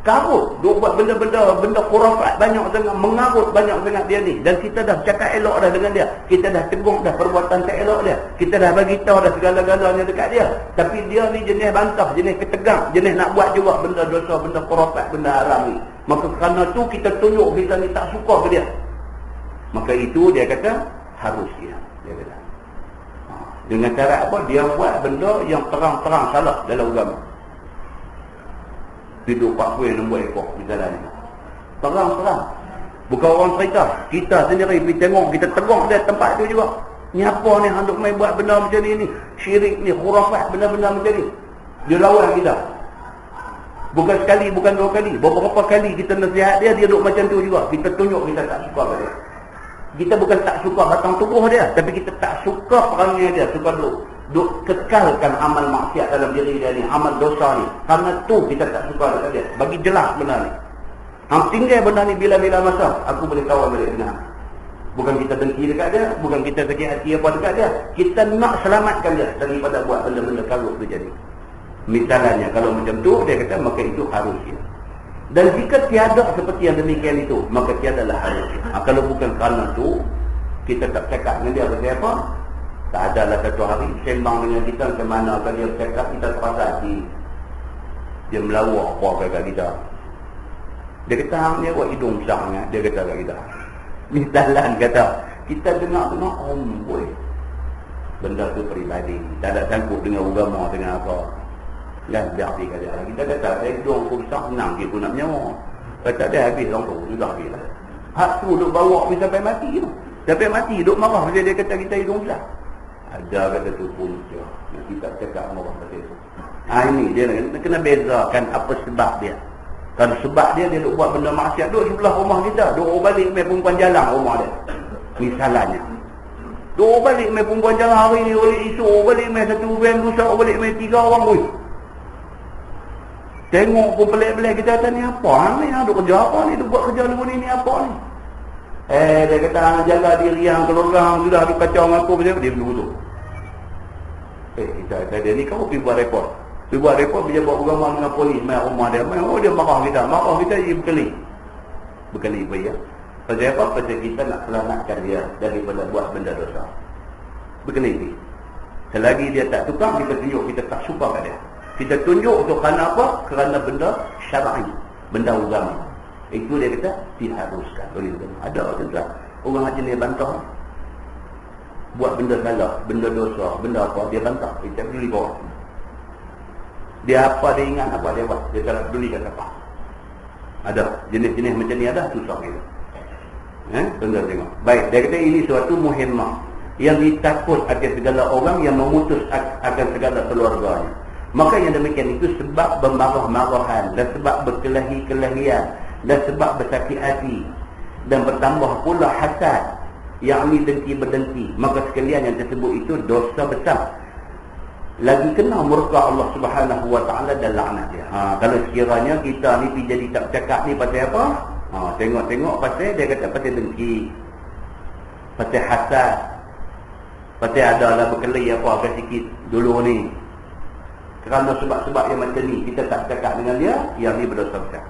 S1: Karut, duk buat benda-benda khurafat banyak sangat, mengarut banyak sangat dia ni. Dan kita dah cakap elok dah dengan dia. Kita dah tegur dah perbuatan tak elok dia. Kita dah bagi tahu dah segala-galanya dekat dia. Tapi dia ni jenis bantah, jenis ketegang, jenis nak buat juga benda dosa, benda khurafat, benda haram ni. Maka kerana tu kita tunjuk kita ni tak suka ke dia. Maka itu dia kata harus dia kata. Dengan cara apa? Dia buat benda yang terang-terang salah dalam agama. Hidup Pak Puan nombor ekor misalnya. Terang-terang. Bukan orang cerita. Kita sendiri pergi tengok, kita tegur dia tempat tu juga. Ni apa ni hendak main buat benda macam ni? Syirik ni, khurafat, benda-benda macam ni. Dia lawan kita. Bukan sekali, bukan 2 kali. Beberapa kali kita nasihat dia, dia duduk macam tu juga. Kita tunjuk kita tak suka pada dia. Kita bukan tak suka batang tubuh dia, tapi kita tak suka perangai dia. Suka duk kekalkan amal maksiat dalam diri dia ni, amal dosa ni. Karena tu kita tak suka dekat dia. Bagi jelas benda ni. Hang tinggal benda ni bila-bila masa, aku boleh kawal balik benar. Bukan kita dengki dekat dia, bukan kita sakit hati apa dekat dia. Kita nak selamatkan dia daripada buat benda-benda karut tu jadi. Misalnya kalau macam tu, dia kata maka itu harus dia. Dan jika tiada seperti yang demikian itu, maka tiadalah harus. Kalau bukan kerana itu, kita tak cakap dengan dia bagi apa? Tak adalah satu hari sembang dengan kita macam mana kalau dia cakap, kita terasa hati. Dia melawak apa kat kita. Dia kata, hang ni buat hidung besarnya. Dia kata kat kita. Misalan kata, kita dengar-dengar, boy. Benda tu peribadi. Tak ada sangkut dengan agama, dengan apa. Dan biar dia kata, kita kata, hidung aku besar, senang kita nak menyawa. Kata dia habis orang tu, sudah habis lah. Hak tu duk bawa pergi sampai mati tu. Sampai mati, duk marah bila dia kata kita hidung besar. Ada kata tu punca. Kita cakap dengan orang kata tu. Ini dia kena bezakan apa sebab dia. Kalau sebab dia duk buat benda maksiat, duk sebelah rumah kita, duk balik main perempuan jalan rumah dia. Misalnya. Duk balik main perempuan jalan hari ni, balik esok, balik main satu van, lusa balik main 3 orang pun. Tengok pun pelik-pelik, kita kata ni apa ni? Duk kerja apa ni? Duk buat kerja ni apa ni? Dia kata jaga diri yang keluarga sudah dikacau dengan aku macam dia begitu. Kita kata dia ni kau pergi buat report. Pergi buat report, dia buat agama dengan polis main rumah dia. Dia marah kita. Marah kita dia berkeli. Berkeli ya. Pasal apa? Pasal kita nak selamatkan dia daripada buat benda dosa. Berkeli. Selagi dia tak tukar, kita tunjuk kita tak suka kat dia. Kita tunjuk tu kerana apa? Kerana benda syar'i, benda agama. Itu dia kata diharuskan oleh agama. Ada tuan-tuan, orang jenis bantah. Buat benda salah, benda dosa, benda apa dia bantah. Kita beli bawah. Dia apa dia ingat, apa dia buat. Dia tak peduli kat siapa. Ada jenis-jenis macam ni, ada susah gitu. Tuan-tuan tengok. Baik, dia kata ini suatu muhimmah yang ditakut akan segala orang yang memutus akan segala keluarganya. Maka yang demikian itu sebab bermarah-marahan dan sebab berkelahi-kelahian dan sebab bersakit hati dan bertambah pula hasad, yakni dengki-berdengki. Maka sekalian yang tersebut itu dosa besar, lagi kena murka Allah Subhanahu wa taala dan laknat dia. Kalau sekiranya kita ni pergi jadi tak cakap ni pasal apa? Tengok-tengok pasal dia kata pasal dengki, pasal hasad, pasal adalah berkelahi apa sikit dulu ni. Kerana sebab-sebab yang macam ni kita tak cakap dengan dia, yang ni berdosa besar.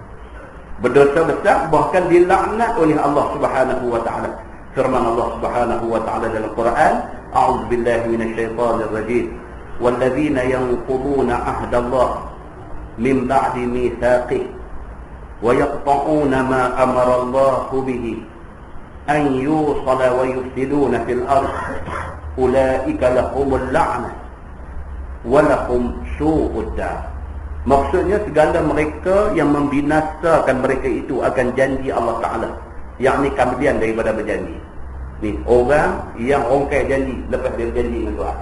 S1: Berdosa besar, bahkan dilaknat oleh Allah Subhanahu wa taala. Firman Allah Subhanahu wa taala dalam Quran, a'udzubillahi minasyaitonir rajim. Walladzina yanquduna 'ahdallahi min ba'di mitsaqih wa yaqta'una ma amara Allahu bihi an yusala wa yufsiduna fil ardh ulaika lahumul la'nah walakum su'ud dar. Maksudnya segala mereka yang membinasakan mereka itu akan janji Allah Ta'ala, yakni kemudian daripada berjanji. Ni orang yang ongkai janji lepas dia berjanji dengan Tuhan.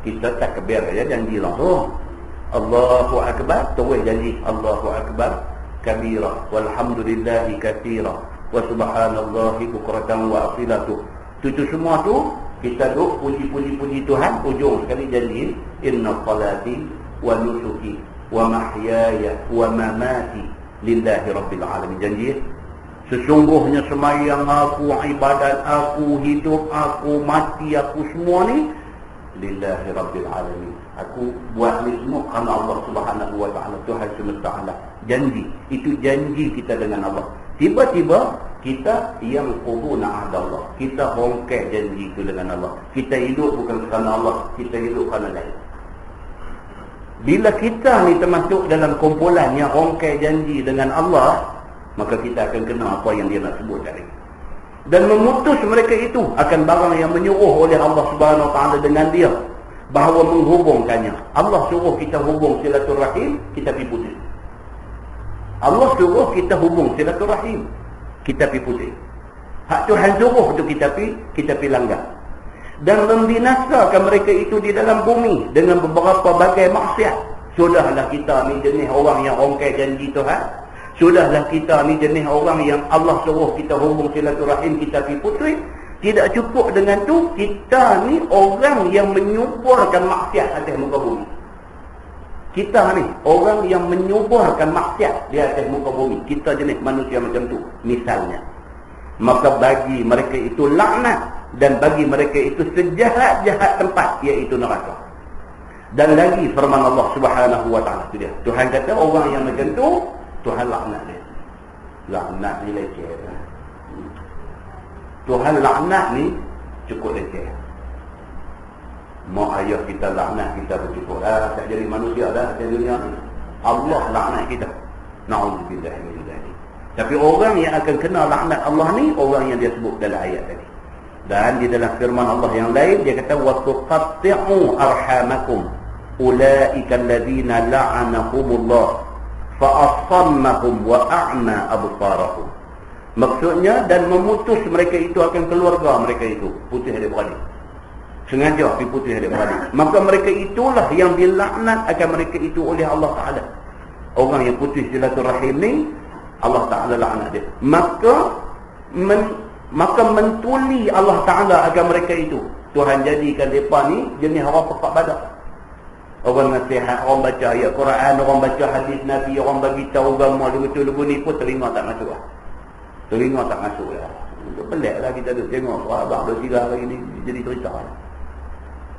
S1: Kita takbir aja janji langsung, Allahu Akbar, terus janji Allahu Akbar kabira walhamdulillahi katsira wa subhanallahi bukratan wa asilatu. Itu semua tu kita duk puji-puji Tuhan, ujung sekali janji inna salati wa nusuki wa mahyaya wa mamati lillahi rabbil alamin. Janji sesungguhnya sembahyang aku, ibadat aku, hidup aku, mati aku, semua ni lillahi rabbil alamin. Aku buat ni semua kerana Allah Subhanahu wa taala, Tuhan semesta alam. Janji, itu janji kita dengan Allah. Tiba-tiba kita yang quduna ahdallahi, kita bongkar janji itu dengan Allah. Kita hidup bukan kerana Allah, kita hidup kerana lain. Bila kita ni termasuk dalam kumpulan yang bongkar janji dengan Allah, maka kita akan kena apa yang dia nak sebut tadi. Dan memutus mereka itu akan barang yang menyuruh oleh Allah Subhanahu wa taala dengan dia, bahawa menghubungkannya. Allah suruh kita hubung silaturahim, kita pergi putus. Allah suruh kita hubung silaturahim, kita pergi putus. Hak Tuhan suruh tu kita pergi langgar. Dan membinasakan mereka itu di dalam bumi dengan beberapa bagai maksiat. Sudahlah kita ni jenis orang yang ongkai janji Tuhan. Sudahlah kita ni jenis orang yang Allah suruh kita hubung silaturahim, kita pergi putus. Tidak cukup dengan tu, kita ni orang yang menyuburkan maksiat atas muka bumi. Kita ni orang yang menyuburkan maksiat di atas muka bumi. Kita jenis manusia macam tu misalnya. Maka bagi mereka itu laknat, dan bagi mereka itu sejahat-jahat tempat, iaitu neraka. Dan lagi firman Allah Subhanahu wa taala tu dia. Tuhan kata orang yang macam tu Tuhan laknat dia. Laknat ni leceh. Tuhan laknat ni cukup leceh. Mak ayah kita laknat kita bercukup dah, tak jadi manusia dah di dunia ni. Allah laknat kita. Na'udzubillah min dzalik. Tapi orang yang akan kena laknat Allah ni orang yang dia sebut dalam ayat tadi. Dan di dalam firman Allah yang lain dia kata wa tuqatti'u arhamakum ulaika alladzina la'anahumullah fa asammahum wa a'ma absarahum. Maksudnya dan memutus mereka itu akan keluarga mereka itu, putus adik-beradik. Sengaja diputus adik-beradik. Maka mereka itulah yang dilaknat akan mereka itu oleh Allah Ta'ala. Orang yang putus silaturahim ni Allah Ta'ala laknat dia. Maka mentuli Allah Ta'ala akan mereka itu. Tuhan jadikan mereka ni jenis orang pekat badak. Orang nasihat, orang baca ayat Quran, orang baca hadis Nabi, orang bagi tahu agama lugu-lugu ni pun telinga tak masuk lah. Telinga tak masuk lah. Pelik lah kita tu tengok sahabat bersirah lagi ni jadi cerita lah.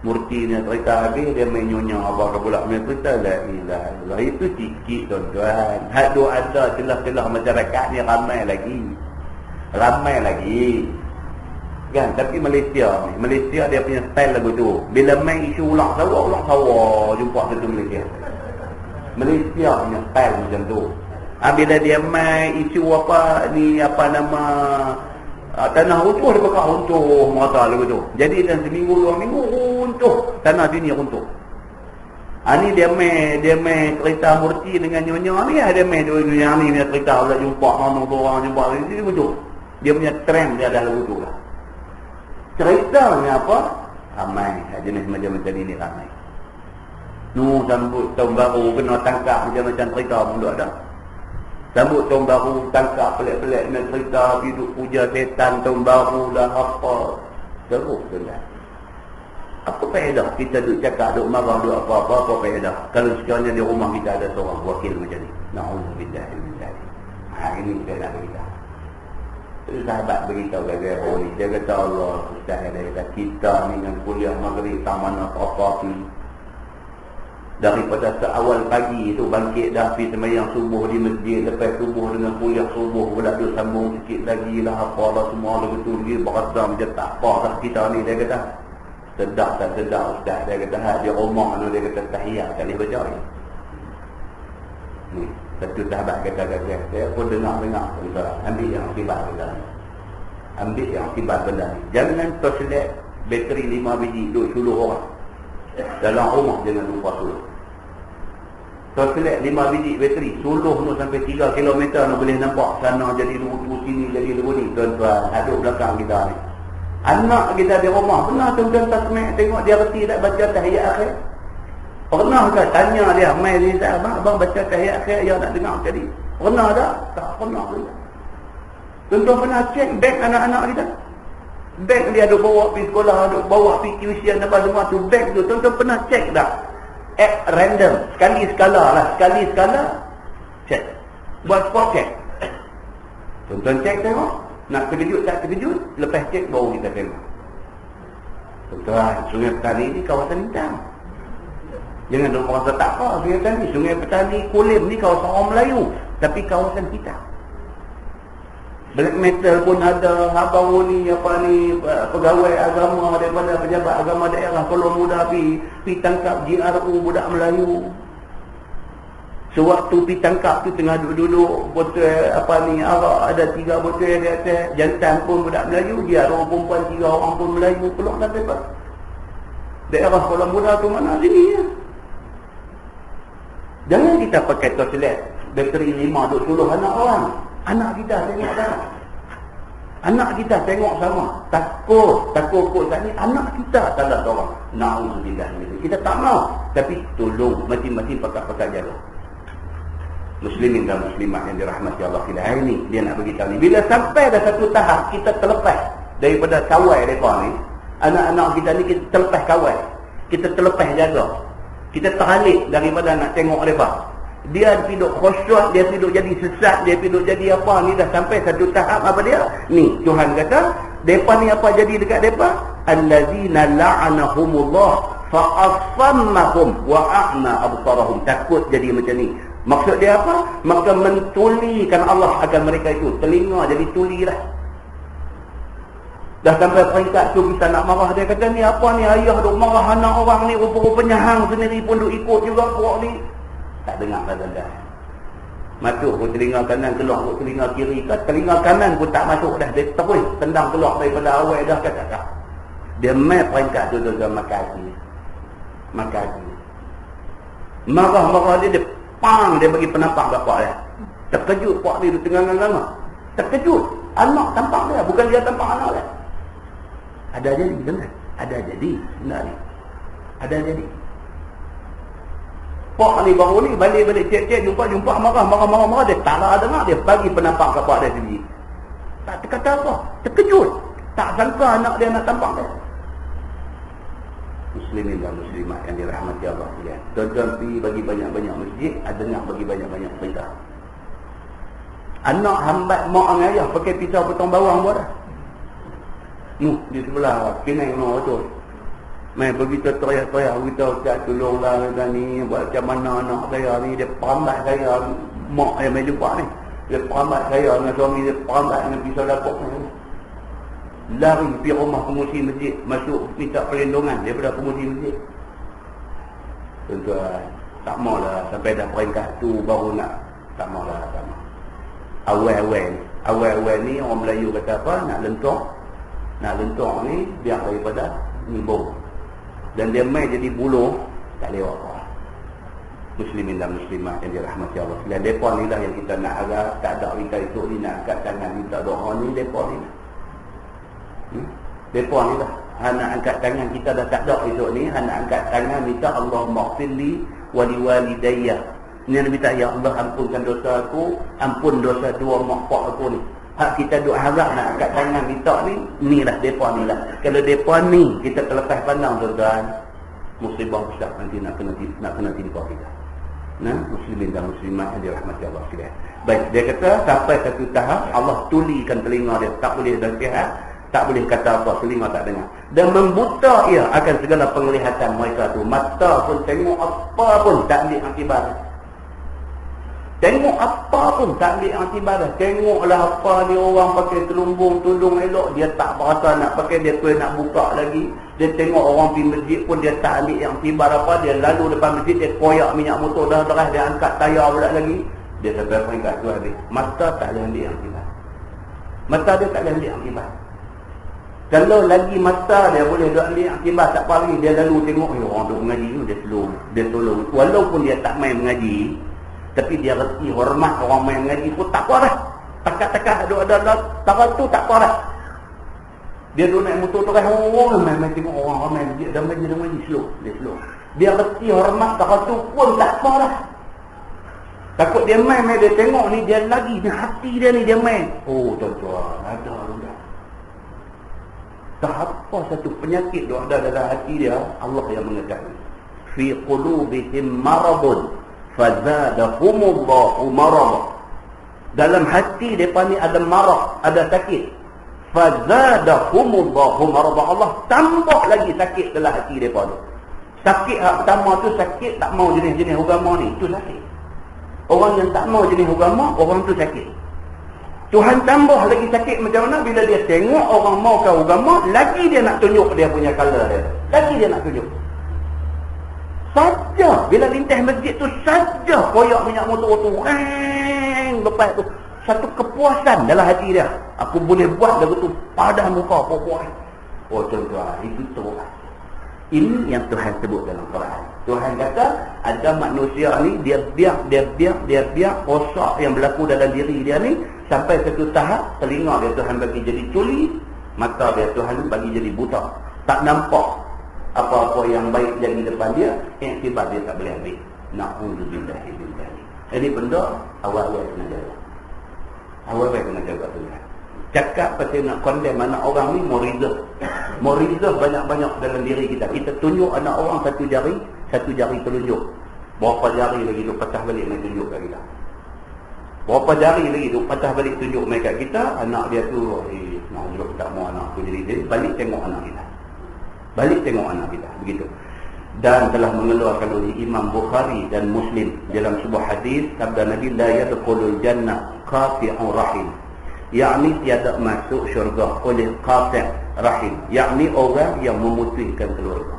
S1: Murti ni cerita habis dia main nyonya apa ke pula main cerita la ilaha illallah. Itu sikit tuan-tuan. Hak tu ada celah-celah masyarakat ni ramai lagi kan. Tapi Malaysia dia punya style lagu tu, bila main isu ulang sawa jumpa satu Malaysia punya style macam tu. Bila dia main isu apa ni, apa nama tanah runtuh, dia bakal runtuh mata lagu tu. Jadi dalam seminggu 2 minggu runtuh tanah sini runtuh. Ni dia main cerita Murti dengan nyonya ni, dia main dunia ni dia cerita pula jumpa orang jumpa ni betul. Dia punya trend dia dah betul lah. Ceritanya apa? Ramai jenis macam ni ramai. Sambut tahun baru kena tangkap macam-macam cerita pun ada. Sambut tahun baru tangkap pelik-pelik nak cerita hidup puja setan tahun baru dah apa. Terus lah. Apa faedah kita duk cakap, duk marah, duk apa faedah kalau sekiranya di rumah kita ada seorang wakil macam ni. Na'udzubillah min dzalik. Ini saya nak beritahu. Sahabat beritahu gara-gara ni. Dia kata Allah Ustaz, dia kata kita ni dengan kuliah maghrib taman apa-apa daripada seawal pagi tu bangkit dah pergi sembahyang subuh di masjid, lepas subuh dengan kuliah subuh pula tu sambung sikit lagi lah apalah semua lagu tu dia berasa macam tak apa dah kita ni. Dia kata sedap tak sedap Ustaz, dia kata dia rumah tu dia kata tahiyat tak boleh baca ni. Satu sahabat kata-kata saya pun dengar ambil yang akibat benda ni, ambil yang akibat benda ni. Jangan terselit bateri 5 biji duk suluh orang dalam rumah, jangan lupa suluh. Terselit 5 biji bateri suluh tu sampai 3 km tu boleh nampak sana jadi lubu sini jadi lubu ni. Tuan-tuan hadap belakang kita ni, anak kita di rumah pernah tuan-tuan tasmek tengok dia reti tak baca tahiyat akhir? Pernah ke tanya dia mai ni abang baca tahiyat akhir yang nak dengar tadi? Pernah tak pernah pun. Tuan-tuan pernah cek beg anak-anak kita? Beg dia ada bawa pergi sekolah, ada bawa pergi tuition apa semua tu, beg tu tuan-tuan pernah cek tak? At random, sekali skala cek. Buat spot check. Tuan-tuan cek tengok, nak terkejut tak terkejut, lepas cek baru kita tengok. Tuan-tuan, Sungai Petani ni kawasan hitam. Jangan duk merasa tak apa Sungai Petani. Sungai Petani Kulim ni kawasan orang Melayu, tapi kawasan hitam. Black metal pun ada. Abang ni pegawai agama daripada pejabat agama daerah Kolom Muda pi tangkap GRU budak Melayu. Sewaktu pi tangkap tu tengah duduk botol arak ada 3 botol di atas, jantan pun budak Melayu, GRU perempuan 3 orang pun Melayu, keluar dan bebas. Daerah Kolom Muda tu mana sini ya. Jangan kita pakai torchlight bateri 5 duk suluh anak orang. Anak kita tengok sama. Anak kita tengok sama. Takut kot kat ni anak kita salah seorang. Na'udzubillah. Kita tak mau, tapi tolong masing-masing pakai jaga. Muslimin dan muslimat yang dirahmati Allah sekalian, ini dia nak beritahu ni. Bila sampai dah satu tahap kita terlepas daripada kawai mereka ni, anak-anak kita ni kita terlepas kawai, kita terlepas jaga, kita terhalik daripada nak tengok mereka. Dia hidup khusyuk, dia hidup jadi sesat, dia hidup jadi apa ni, dah sampai satu tahap apa dia ni. Tuhan kata depa ni apa jadi dekat depa? Allazina la'anahumullah fa'asammahum wa a'ma absarahum. Takut jadi macam ni. Maksud dia apa? Maka mentulikan Allah akan mereka itu. Telinga jadi tuli lah. Dah sampai peringkat tu kita nak marah. Dia kata ni apa ni, ayah duk marah anak orang ni, rupa-rupanya hang sendiri pun duk ikut juga puak ni. Tak dengar kata dah. Masuk ke telinga kanan, keluar ke telinga kiri. Telinga kanan pun tak masuk dah. Dia terus tendang keluar daripada awal dah kata. Dia main peringkat tu dengan makasi. Marah-marah dia pang, dia bagi penampak kat puak dia. Terkejut puak dia tengah-tengah. Terkejut. Anak tampak dia, bukan dia tampak anak dia. Ada jadi, dengar. Ada jadi, sebenarnya. Ada jadi. Pak ni baru ni balik cek-cek jumpa marah dia tak lah dengar, dia bagi penampak kat pak dia sendiri. Tak kata apa, terkejut, tak sangka anak dia nak tampak dia. Muslimin dan muslimat yang dirahmati Allah sekalian, tuan-tuan pergi bagi banyak-banyak masjid, ada dengar bagi banyak-banyak perintah. Anak hambat mak dengan ayah pakai pisau potong bawang buat dah. Di sebelah Penang betul. Mai begitu teriak-teriak kita tak tolonglah kita ni, buat macam mana anak saya ni, dia perambat saya, mak yang main jumpa ni, dia perambat saya dengan suami dia, perambat dengan pisau dapur ni. Lari pergi rumah pengurusi masjid, masuk minta perlindungan daripada pengurusi masjid. Tuan-tuan, tak maulah sampai dah peringkat tu baru nak, tak maulah sama. Awal-awal ni orang Melayu kata apa, nak lentok ni biar daripada nibung. Dan dia main jadi buluh, tak lewat apa. Muslimin dan muslimat yang dirahmati Allah. Dan mereka ni lah yang kita nak harap, tak ada kita itu ni nak angkat tangan minta doa ni, mereka ni lah. Mereka ni lah. Nak angkat tangan kita dah tak ada esok ni, nak angkat tangan minta Allahumma ighfirli wa liwalidayya. Ni Nabi minta, ya Allah ampunkan dosa aku, ampun dosa dua mak pak aku ni. Hak kita duk harap nak angkat tangan minta ni lah mereka ni lah. Kalau mereka ni kita terlepas pandang tuan-tuan, musibah besar nanti nak kena timpa kita. Nah, muslimin dan muslimat yang dirahmati Allah sekalian. Baik, dia kata sampai satu tahap Allah tulikan telinga dia, tak boleh nasihat, tak boleh kata apa, telinga tak dengar. Dan membuta ia akan segala penglihatan mereka tu. Mata pun tengok apa pun tak ambil akibat. Tengok apa pun tak ambil akibat. Tengoklah apa ni orang pakai telumbung tudung elok, dia tak berasa nak pakai, dia pun nak buka lagi. Dia tengok orang pergi masjid pun dia tak ambil yang tibar apa, dia lalu depan masjid, dia koyak minyak motor dah deras, dia angkat tayar pula lagi. Dia sampai peringkat tu habis. Mata tak boleh ambil yang tibar. Mata dia tak boleh ambil yang tibar. Kalau lagi mata dia boleh duk ambil yang tibar, tak apa lagi. Dia lalu tengok, orang duk mengaji tu, dia tolong. Walaupun dia tak main mengaji, tapi dia reti hormat orang main mengaji pun tak apa dah. Takat-takat ada takat tu tak apa dah. Dia duduk naik motor terus, orang main tengok orang ramai dia dah main slow. Dia reti hormat takat tu pun tak apa dah. Takut dia main dia tengok ni dia lagi ni hati dia ni dia main. Oh tuan-tuan, ada dah. Tak apa satu penyakit duk ada dalam hati dia, Allah yang mengetahui. Fi qulubihim maradun fazadahumullahu marad. Dalam hati depa ni ada marad, ada sakit. Fazadahumullahu marad. Allah tambah lagi sakit dalam hati depa tu. Sakit pertama tu sakit tak mau jenis-jenis agama ni, itu sakit. Orang yang tak mau jenis agama, orang tu sakit. Tuhan tambah lagi sakit macam mana bila dia tengok orang mau ke agama, lagi dia nak tunjuk dia punya color dia. Lagi dia nak tunjuk. Saja bila lintas masjid tu saja koyak minyak motor tu, lepas tu satu kepuasan dalam hati dia. Aku boleh buat lagu tu pada muka puas. Oh tuan-tuan, itu tu. Ini yang Tuhan sebut dalam Quran. Tuhan kata ada manusia ni dia biar rosak yang berlaku dalam diri dia ni sampai satu tahap telinga dia Tuhan bagi jadi tuli, mata dia Tuhan bagi jadi buta. Tak nampak apa-apa yang baik jadi depan dia, iktibar dia tak boleh ambil. Na'udzubillahi min dzalik. Jadi benda awal-awal kena jaga. Awal-awal kena jaga Tuhan. Cakap pasal nak condemn anak orang ni Morizah banyak-banyak dalam diri kita. Kita tunjuk anak orang satu jari telunjuk. Berapa jari lagi tu patah balik nak tunjuk kat kita. Berapa jari lagi tu patah balik tunjuk mai kat kita, anak dia tu nak juga tak mau anak aku jadi dia. Balik tengok anak kita. Begitu. Dan telah mengeluarkan oleh Imam Bukhari dan Muslim dalam sebuah hadis sabda Nabi, la yadkhulul jannah qati'ur rahim. Yakni tiada masuk syurga oleh qati' rahim, yakni orang yang memutuskan keluarga.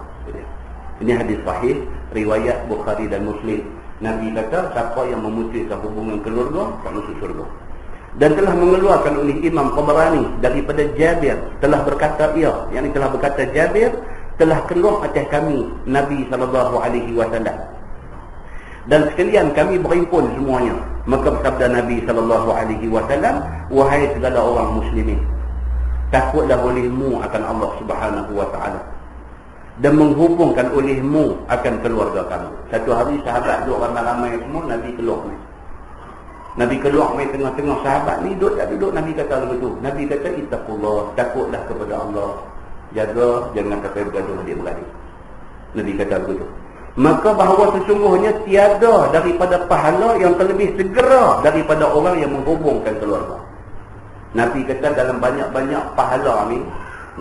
S1: Ini hadis sahih riwayat Bukhari dan Muslim. Nabi kata siapa yang memutuskan hubungan keluarga tak masuk syurga. Dan telah mengeluarkan oleh Imam Tabarani daripada Jabir telah berkata yakni telah berkata Jabir telah keluar atas kami Nabi SAW dan sekalian kami berhimpun semuanya. Maka bersabda Nabi SAW, wahai segala orang muslimin, takutlah olehmu akan Allah Subhanahu wa taala dan menghubungkan olehmu akan keluarga kamu. Satu hari sahabat duduk ramai-ramai semua, Nabi keluar ni. Nabi keluar mai tengah-tengah sahabat ni duduk Nabi kata begitu. Nabi kata ittaqullah, takutlah kepada Allah. Jaga jangan sampai bergaduh adik-beradik. Nabi kata begitu. Maka bahawa sesungguhnya tiada daripada pahala yang terlebih segera daripada orang yang menghubungkan keluarga. Nabi kata dalam banyak-banyak pahala ni,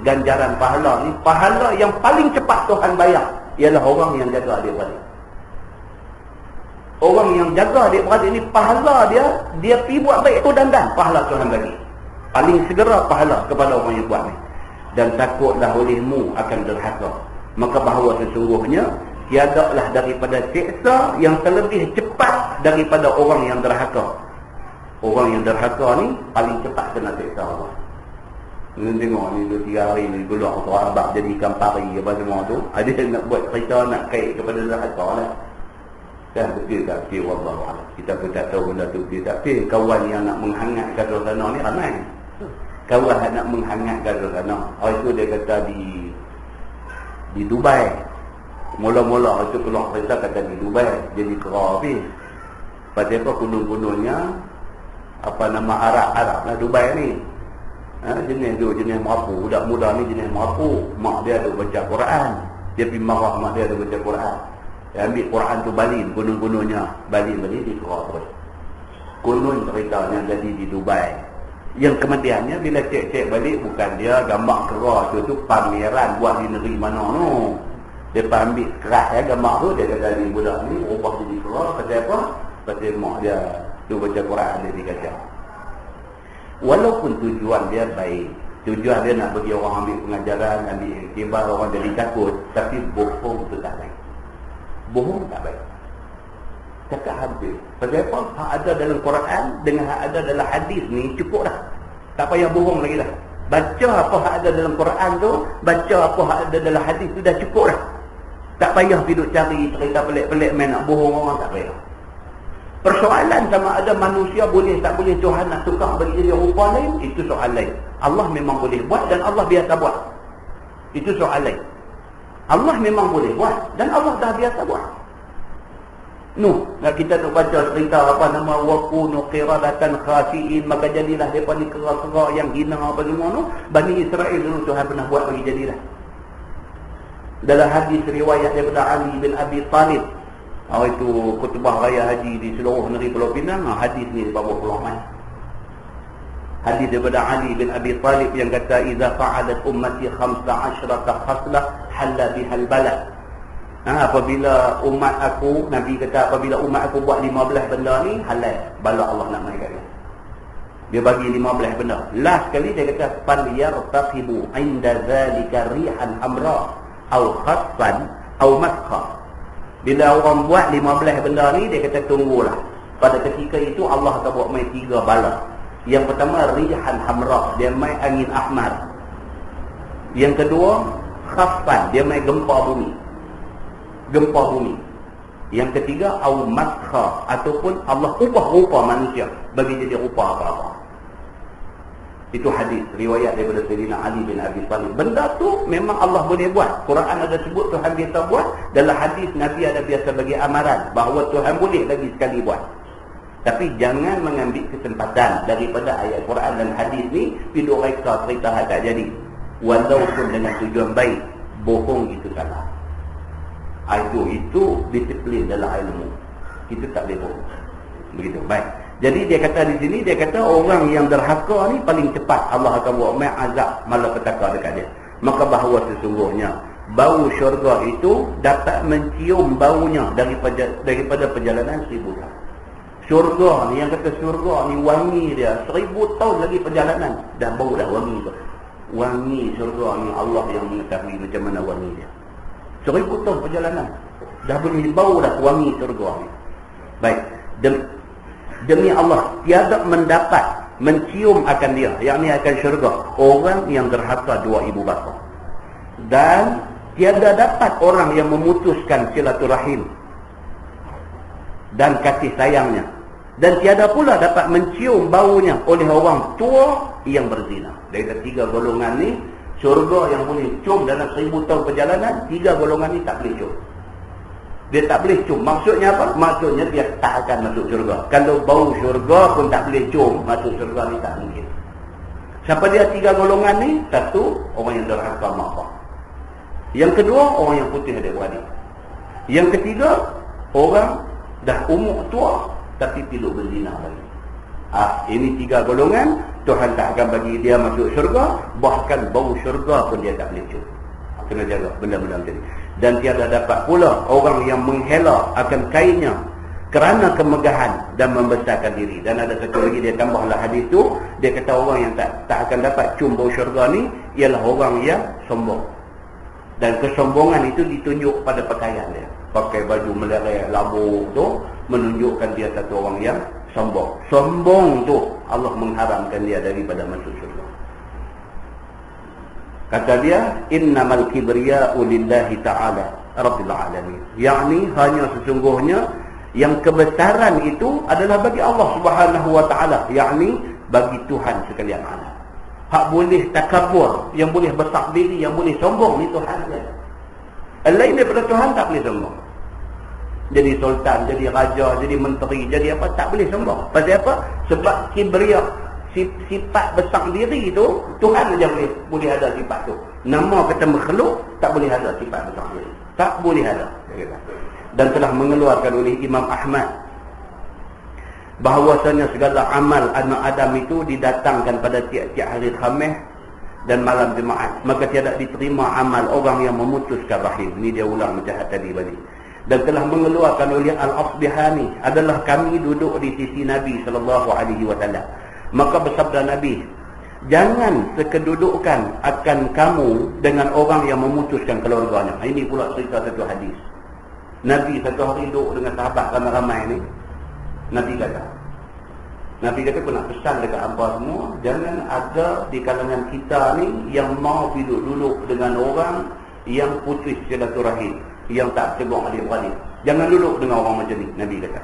S1: ganjaran pahala ni, pahala yang paling cepat Tuhan bayar ialah orang yang jaga adik-beradik. Orang yang jaga adik-beradik ni pahala dia pergi buat baik tu dandan, pahala Tuhan bagi. Paling segera pahala kepada orang yang buat ni. Dan takutlah olehmu akan derhaka. Maka bahawa sesungguhnya tiadalah daripada siksa yang terlebih cepat daripada orang yang derhaka. Orang yang derhaka ni paling cepat kena siksa Allah. Ni tengok ni 2-3 hari ni keluar sahabat jadi ikan pari apa semua tu. Ada yang nak buat cerita nak kait kepada derhaka lah. Kan betul tak betul, wallahu a'lam. Kita pun tak tahu benda tu betul tak betul. Kawan yang nak menghangatkan suasana ni ramai. Kawan yang nak menghangatkan suasana. Itu dia kata di Dubai. Mula-mula itu keluar cerita kata di Dubai jadi kerah habis. Pasal apa gunung-gunungnya apa nama Arab lah Dubai ni. Jenis tu jenis merapu. Budak muda ni jenis merapu. Mak dia ada baca Quran. Dia pergi marah mak dia ada baca Quran. Dia ambil Quran tu balik gunung-gunungnya. Balik di kerah terus. Gunung ceritanya jadi di Dubai. Yang kemudiannya bila cek-cek balik bukan dia gambar kerah tu pameran buat di negeri mana tu. Dia ambil keras gambar tu dia kata ni budak ni ubah jadi kerah pasal apa? Pasal mak dia tu baca Quran dia dikata. Walaupun tujuan dia baik, tujuan dia nak bagi orang ambil pengajaran, ambil iktibar, orang jadi takut, tapi bohong tu tak baik. Bohong tak baik. Cakap hampir. Pasal apa? Hak ada dalam Quran dengan hak ada dalam hadis ni cukup dah. Tak payah bohong lagi dah. Baca apa hak ada dalam Quran tu, baca apa hak ada dalam hadis tu dah cukup dah. Tak payah pergi cari cerita pelik-pelik main nak bohong orang, tak payah. Persoalan sama ada manusia boleh tak boleh Tuhan nak tukar bagi dia rupa lain, itu soal lain. Allah memang boleh buat dan Allah biasa buat. Itu soal lain. Allah memang boleh buat dan Allah dah biasa buat. Nak kita nak baca cerita apa nama waqunu qiradatan khasiin, maka jadilah depa ni kera-kera yang hina apa semua tu. Bani Israel dulu Tuhan pernah buat bagi jadilah. Dalam hadis riwayat daripada Ali bin Abi Talib, itu khutbah raya haji di seluruh negeri Pulau Pinang, hadis ni bawa pulang mai. Hadis daripada Ali bin Abi Talib yang kata idza fa'alat ummati 15 khaslah halla bihal balad. Apabila umat aku, Nabi kata apabila umat aku buat 15 benda ni halal, bala Allah nak mai kat dia. Dia bagi 15 benda. Last sekali dia kata fal yartaqibu inda zalika rihan amra au khasfan au maskha. Bila orang buat 15 benda ni, dia kata tunggulah. Pada ketika itu Allah akan buat main 3 bala. Yang pertama rihan hamra, dia main angin ahmar. Yang kedua khasfan, dia main gempa bumi. Gempa bumi. Yang ketiga au maskha, ataupun Allah ubah rupa manusia bagi jadi rupa apa-apa. Itu hadis riwayat daripada Sayyidina Ali bin Abi Talib. Benda tu memang Allah boleh buat. Quran ada sebut Tuhan biasa buat. Dalam hadis Nabi ada biasa bagi amaran bahawa Tuhan boleh lagi sekali buat. Tapi jangan mengambil kesempatan daripada ayat Quran dan hadis ni piduk reka cerita hal tak jadi. Walaupun dengan tujuan baik, bohong itu salah. Itu disiplin dalam ilmu. Kita tak boleh bohong. Begitu. Baik. Jadi dia kata di sini, dia kata orang yang derhaka ni paling cepat Allah akan buat mai azab malapetaka dekat dia. Maka bahawa sesungguhnya bau syurga itu dapat mencium baunya daripada perjalanan 1000 tahun. Syurga ni, yang kata syurga ni wangi dia 1000 tahun lagi perjalanan dah bau dah wangi tu. Wangi syurga ni Allah yang mengetahui macam mana wangi dia. 1000 tahun perjalanan dah bunyi bau dah wangi syurga ni. Baik. Demi Allah tiada mendapat mencium akan dia, yakni akan syurga, orang yang derhaka 2 ibu bapa. Dan tiada dapat orang yang memutuskan silaturahim dan kasih sayangnya. Dan tiada pula dapat mencium baunya oleh orang tua yang berzina. Dari 3 golongan ni, syurga yang boleh cium dalam 1000 tahun perjalanan, 3 golongan ni tak boleh cium. Dia tak boleh cium. Maksudnya apa? Maksudnya dia tak akan masuk syurga. Kalau bau syurga pun tak boleh cium, masuk syurga ni tak mungkin. Siapa dia 3 golongan ni? Satu, orang yang derhaka mak bapak. Yang kedua, orang yang putih adik-beradik. Yang ketiga, orang dah umur tua tapi pilu berzina lagi. Ini 3 golongan, Tuhan tak akan bagi dia masuk syurga, bahkan bau syurga pun dia tak boleh cium. Kena jaga benda-benda macam ni. Dan tiada dapat pula orang yang menghela akan kainnya kerana kemegahan dan membesarkan diri. Dan ada satu lagi dia tambahlah hadis tu, dia kata orang yang tak akan dapat cium bau syurga ni ialah orang yang sombong. Dan kesombongan itu ditunjuk pada pakaian dia. Pakai baju melereh labu tu menunjukkan dia satu orang yang sombong. Sombong tu Allah mengharamkan dia daripada masuk syurga. Kata dia, innamal kibriya'u lillahi ta'ala rabbil alamin. Yakni hanya sesungguhnya Yang kebesaran itu adalah bagi Allah Subhanahu wa taala, yakni bagi Tuhan sekalian alam. Hak boleh takabur, yang boleh besar diri, yang boleh sombong ni Tuhan saja. Lain daripada Tuhan tak boleh sombong. Jadi sultan, jadi raja, jadi menteri, jadi apa, tak boleh sombong. Pasal apa? Sebab kibriya, sifat besar diri itu Tuhan saja boleh ada sifat tu. Nama kata makhluk tak boleh ada sifat besar diri. Tak boleh ada. Dan telah mengeluarkan oleh Imam Ahmad bahawasanya segala amal anak Adam itu didatangkan pada tiap-tiap hari Khamis dan malam Jumaat, maka tidak diterima amal orang yang memutuskan rahim. Ini dia ulang macam tadi balik. Dan telah mengeluarkan oleh Al-Asbihani, adalah kami duduk di sisi Nabi SAW. Maka bersabda Nabi, jangan sekedudukan akan kamu dengan orang yang memutuskan keluarganya. Ini pula cerita satu hadis. Nabi satu hari duduk dengan sahabat ramai-ramai ni. Nabi kata aku nak pesan dekat hangpa semua, jangan ada di kalangan kita ni yang mau duduk dengan orang yang putus silaturahim, yang tak tegur adik-beradik. Jangan duduk dengan orang macam ni, Nabi kata.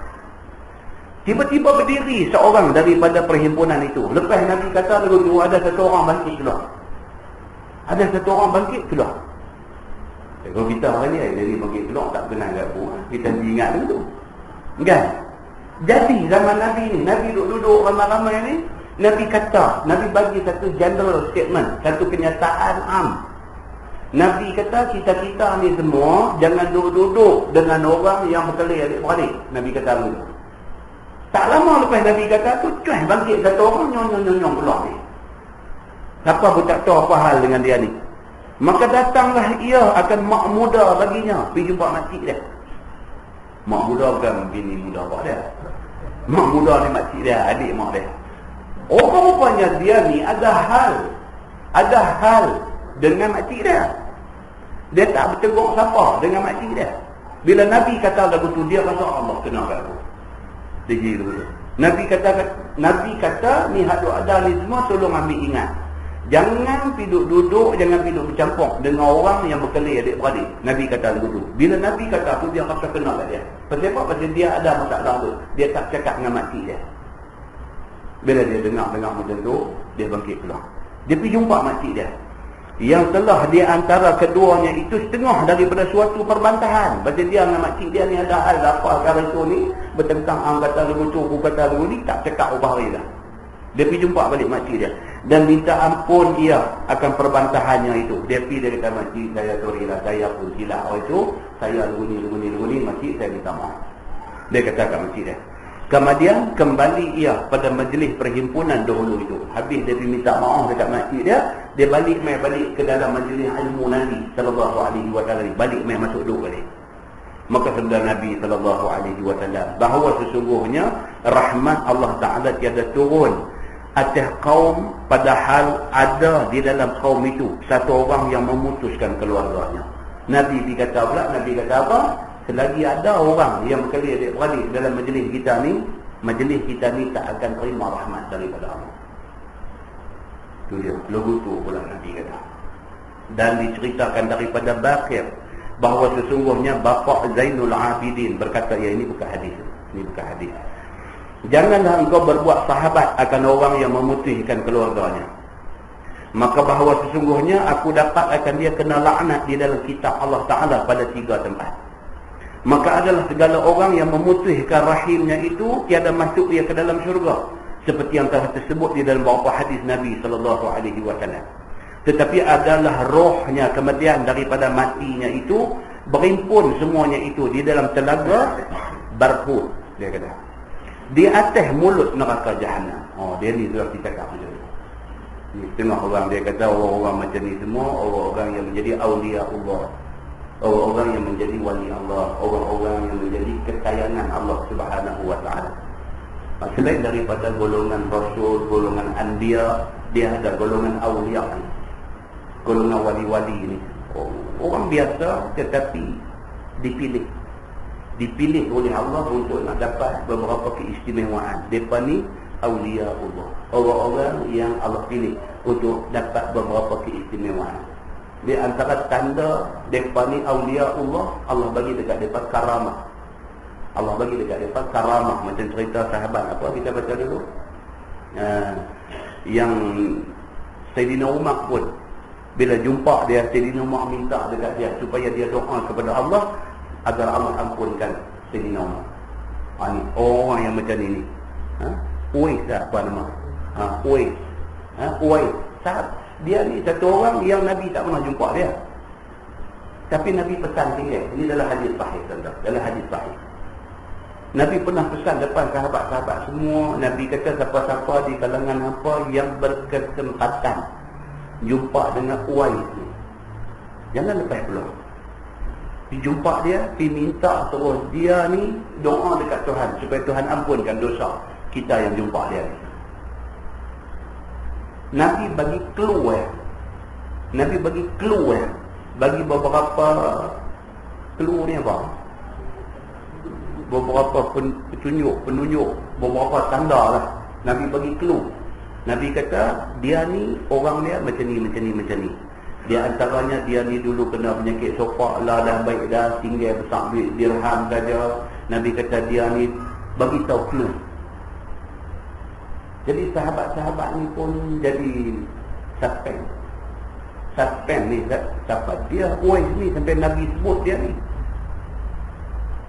S1: Tiba-tiba berdiri seorang daripada perhimpunan itu. Lepas Nabi kata lagu tu, ada satu orang bangkit keluar. Ada satu orang bangkit keluar. Kalau kita hari ni, jadi bangkit keluar tak kenal kat aku. Kita ingat dulu tu. Kan? Jadi zaman Nabi ni, Nabi duduk ramai-ramai ni, Nabi kata, Nabi bagi satu general statement, satu kenyataan am. Nabi kata kita ni semua jangan duduk dengan orang yang berkelahi adik-beradik. Nabi kata begitu. Tak lama lepas Nabi kata tu, cuai bangkit satu orang nyong keluar ni. Siapa pun tak tahu apa hal dengan dia ni. Maka datanglah ia akan mak muda baginya pergi jumpa makcik dia. Mak muda bukan bini muda apa dia. Mak muda ni makcik dia, adik mak dia. Rupanya dia ni ada hal dengan makcik dia. Dia tak bertegur siapa dengan makcik dia. Bila Nabi kata lagu tu, dia kata Allah kenal aku. Dia gitu. Nabi kata ni hak ada ni semua tolong ambil ingat. Jangan duduk, jangan bercampur dengan orang yang berkelahi adik-beradik. Nabi kata lagu tu. Bila Nabi kata tu, dia rasa kenal kat dia. Pasal apa? Pasal dia ada masalah tu. Dia tak cakap dengan makcik dia. Bila dia dengar macam tu, dia bangkit keluar. Dia pergi jumpa makcik dia. Yang telah di antara keduanya itu setengah daripada suatu perbantahan. Pasal dia dengan makcik dia ni ada hal apa kali tu ni, bertentang kata lagu tu, kata lagu ni, tak cakap ubah hari dah. Dia pergi jumpa balik makcik dia dan minta ampun dia akan perbantahannya itu. Dia pergi dari kata makcik, saya sorry lah, saya pun silap itu, saya lagu ni, makcik saya minta maaf. Dia kata kat makcik dia. Kemudian kembali ia pada majlis perhimpunan dahulu itu. Habis dia pergi minta maaf dekat makcik dia, dia balik ke dalam majlis ilmu Nabi sallallahu alaihi wasallam. Balik masuk duduk balik. Maka sabda Nabi sallallahu alaihi wasallam bahawa sesungguhnya rahmat Allah Taala tiada turun atas kaum, padahal ada di dalam kaum itu satu orang yang memutuskan keluarganya. Nabi kata apa? Selagi ada orang yang berkelahi adik-beradik dalam majlis kita ni tak akan terima rahmat daripada Allah. Itu dia, logo tu pula Nabi kata. Dan diceritakan daripada Baqir bahawa sesungguhnya bapa Zainul Abidin berkata, ya ini bukan hadis. Janganlah engkau berbuat sahabat akan orang yang memutuskan keluarganya. Maka bahawa sesungguhnya aku dapat akan dia kena laknat di dalam kitab Allah Ta'ala pada 3 tempat. Maka adalah segala orang yang memutuskan rahimnya itu tiada masuk dia ke dalam syurga, seperti yang telah tersebut di dalam beberapa hadis Nabi sallallahu alaihi wasallam. Tetapi adalah rohnya kematian daripada matinya itu berimpun semuanya itu di dalam telaga barhut, dia kata, di atas mulut neraka jahanam. Dia ni sudah dicakap macam tu. Ni setengah orang dia kata orang-orang macam ni semua orang-orang yang menjadi awliya Allah, orang-orang yang menjadi wali Allah, orang-orang yang menjadi kesayangan Allah Subhanahu wa taala. Selain daripada golongan rasul, golongan anbiya, dia ada golongan awliya ni. Golongan wali-wali ni. Orang biasa tetapi dipilih oleh Allah untuk nak dapat beberapa keistimewaan. Depa ni awliya Allah. Orang-orang yang Allah pilih untuk dapat beberapa keistimewaan. Di antara tanda mereka ni awliya Allah, Allah bagi dekat mereka karamah. Allah bagi dekat dia karamah. Macam cerita sahabat apa kita baca dulu, yang Sayyidina Umar pun bila jumpa dia, Sayyidina Umar minta dekat dia supaya dia doa kepada Allah agar Allah ampunkan Sayyidina Umar. Ini orang yang macam ini. Uwais apa nama? Uwais. Uwais. Dia ni satu orang yang Nabi tak pernah jumpa dia. Tapi Nabi pesan tinggal. Ini dalam hadis sahih, tuan-tuan. Dalam hadis sahih. Nabi pernah pesan depan sahabat-sahabat semua. Nabi kata siapa-siapa di kalangan apa yang berkesempatan jumpa dengan Uwais ni, jangan lepas peluang. Dijumpa dia, diminta terus dia ni doa dekat Tuhan supaya Tuhan ampunkan dosa kita yang jumpa dia ni. Nabi bagi keluar. Nabi bagi keluar. Bagi beberapa clue ni apa? Beberapa penunjuk, beberapa tanda lah. Nabi bagi clue. Nabi kata dia ni orang dia macam ni. Dia antaranya dia ni dulu kena penyakit sopak lah, dah baik dah, tinggal besar duit dirham saja. Nabi kata dia ni bagi tahu clue. Jadi sahabat-sahabat ni pun jadi suspend ni siapa dia Uwais ni sampai Nabi sebut dia ni.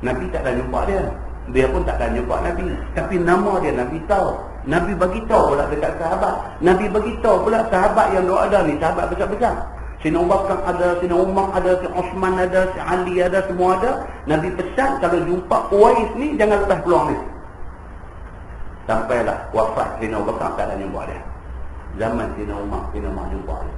S1: Nabi tak ada jumpa dia pun tak ada jumpa Nabi, tapi nama dia Nabi tahu. Nabi bagi tahu pula dekat sahabat. Nabi bagi tahu pula sahabat yang dua ada ni, sahabat besar-besar. Sayyidina Abu Bakar ada, Sayyidina Umar ada, Sayyidina Osman ada, Sayyidina Ali ada, semua ada. Nabi pesan kalau jumpa Uwais ni jangan lepas peluang ni. Sampailah wafat Sayyidina Abu Bakar tak ada jumpa dia. Zaman Sayyidina Umar jumpa dia.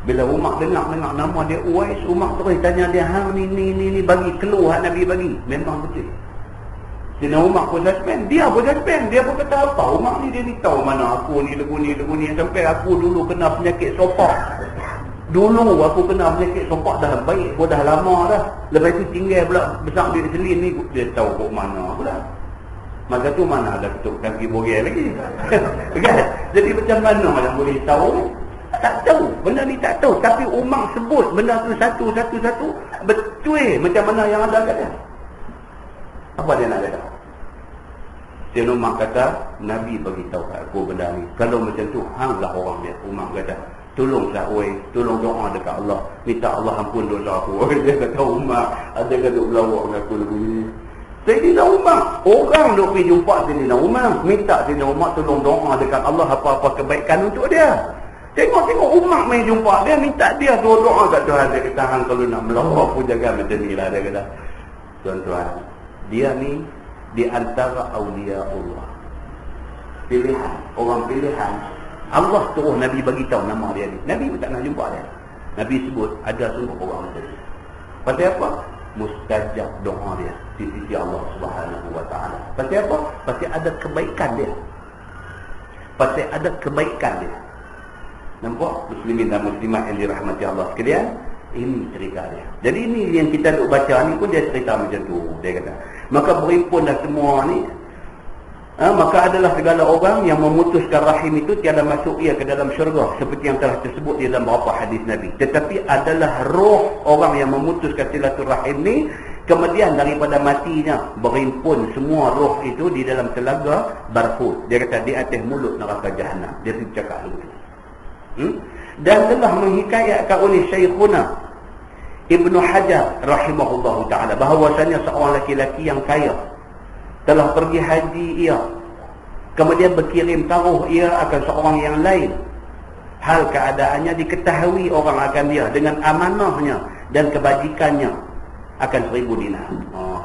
S1: Bila Umar dengar nama dia Uwais, Umar terus tanya dia, ni bagi keluar Nabi bagi. Memang betul. Sayyidina Umar pun suspend, dia pun kata apa? Umar ni dia ni tahu mana aku ni lagu ni sampai aku dulu kena penyakit sopak. Dulu aku kena penyakit sopak dah baik, dah lama dah. Lepas tu tinggal pula besar duit selin ni, dia tahu kok mana pula. Masa tu mana ada ketuk kaki borel lagi. Kan? Jadi macam mana yang boleh tahu? Tak tahu. Benda ni tak tahu. Tapi Umar sebut benda tu satu. Betul macam mana yang ada kata. Apa dia nak kata? Sayyidina Umar kata, Nabi bagi tahu kat aku benda ni. Kalau macam tu, hanglah orang dia. Umar kata, tolonglah Uwais, tolong doa dekat Allah. Minta Allah ampun dosa aku. Dia kata Umar, ada kata berlawak dengan aku lagu ni. Sayyidina Umar, orang duk pergi jumpa Sayyidina Umar, minta Sayyidina Umar tolong doa dekat Allah apa-apa kebaikan untuk dia. Tengok Umar main jumpa dia, minta dia doa kat Tuhan. Dia kata, hang kalau nak melawak pun jaga macam ni lah. Dia kata, tuan-tuan, dia ni di antara awliya Allah. Pilihan, orang pilihan. Allah terus Nabi bagi tahu nama dia ni. Nabi pun tak nak jumpa dia. Nabi sebut, ada sungguh orang macam ni. Pasal apa? Mustajab doa dia di sisi Allah Subhanahu wa taala. Pasal apa? Pasal ada kebaikan dia. Nampak muslimin dan muslimat yang dirahmati Allah sekalian? Ini cerita dia. Jadi ini yang kita duk baca ni pun dia cerita macam tu. Dia kata, maka berhimpunlah semua ni. Maka adalah segala orang yang memutuskan rahim itu tiada masuk ia ke dalam syurga, seperti yang telah tersebut di dalam beberapa hadis Nabi. Tetapi adalah roh orang yang memutuskan silaturahim ni, kemudian daripada matinya berhimpun semua roh itu di dalam telaga barhut. Dia kata di atas mulut neraka jahanam. Dia tu cakap begitu. Dan telah menghikayatkan oleh Syekhuna Ibnu Hajar rahimahullahu ta'ala bahawasanya seorang laki-laki yang kaya telah pergi haji ia, kemudian berkirim taruh ia akan seorang yang lain. Hal keadaannya diketahui orang akan dia dengan amanahnya dan kebajikannya akan 1000 dinar.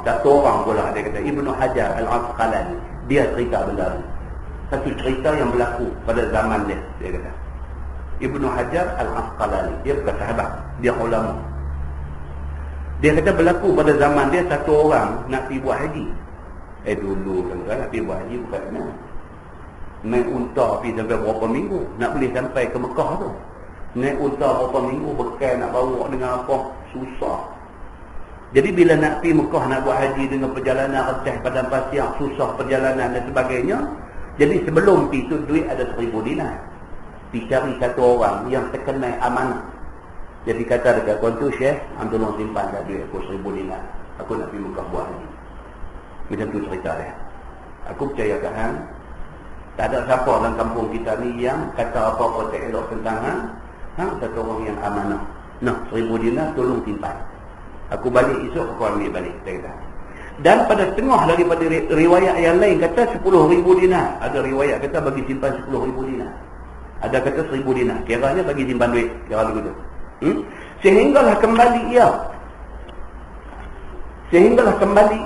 S1: Satu orang pula dia kata, Ibnu Hajar Al-Asqalani, dia cerita benda ni. Satu cerita yang berlaku pada zaman dia kata. Ibnu Hajar Al-Asqalani, dia bukan sahabat, dia ulama. Dia kata berlaku pada zaman dia, satu orang nak pergi buat haji. Dulu kan nak pergi buat haji bukan senang. Naik unta pergi sampai berapa minggu nak boleh sampai ke Mekah tu. Naik unta berapa minggu, bekal nak bawa dengan apa, susah. Jadi bila nak pergi Mekah nak buat haji dengan perjalanan receh padang pasir, susah perjalanan dan sebagainya. Jadi sebelum pergi tu duit ada 1000 dinar. Dicari satu orang yang terkenal amanah. Jadi kata dekat tuan tu, Syekh, tolong simpan kat duit aku 1000 dinar. Aku nak pergi Mekah buat haji. Macam tu cerita dia. Aku percaya ke hang, tak ada siapa dalam kampung kita ni yang kata apa-apa tak elok tentang hang satu orang yang amanah. Nah, 1000 dinar tolong simpan. Aku balik esok aku ambil balik, dia kata. Dan pada tengah daripada riwayat yang lain kata 10,000 dinar. Ada riwayat kata bagi simpan 10,000 dinar. Ada kata 1000 dinar. Kiranya bagi simpan duit, kira begitu. Sehinggalah kembali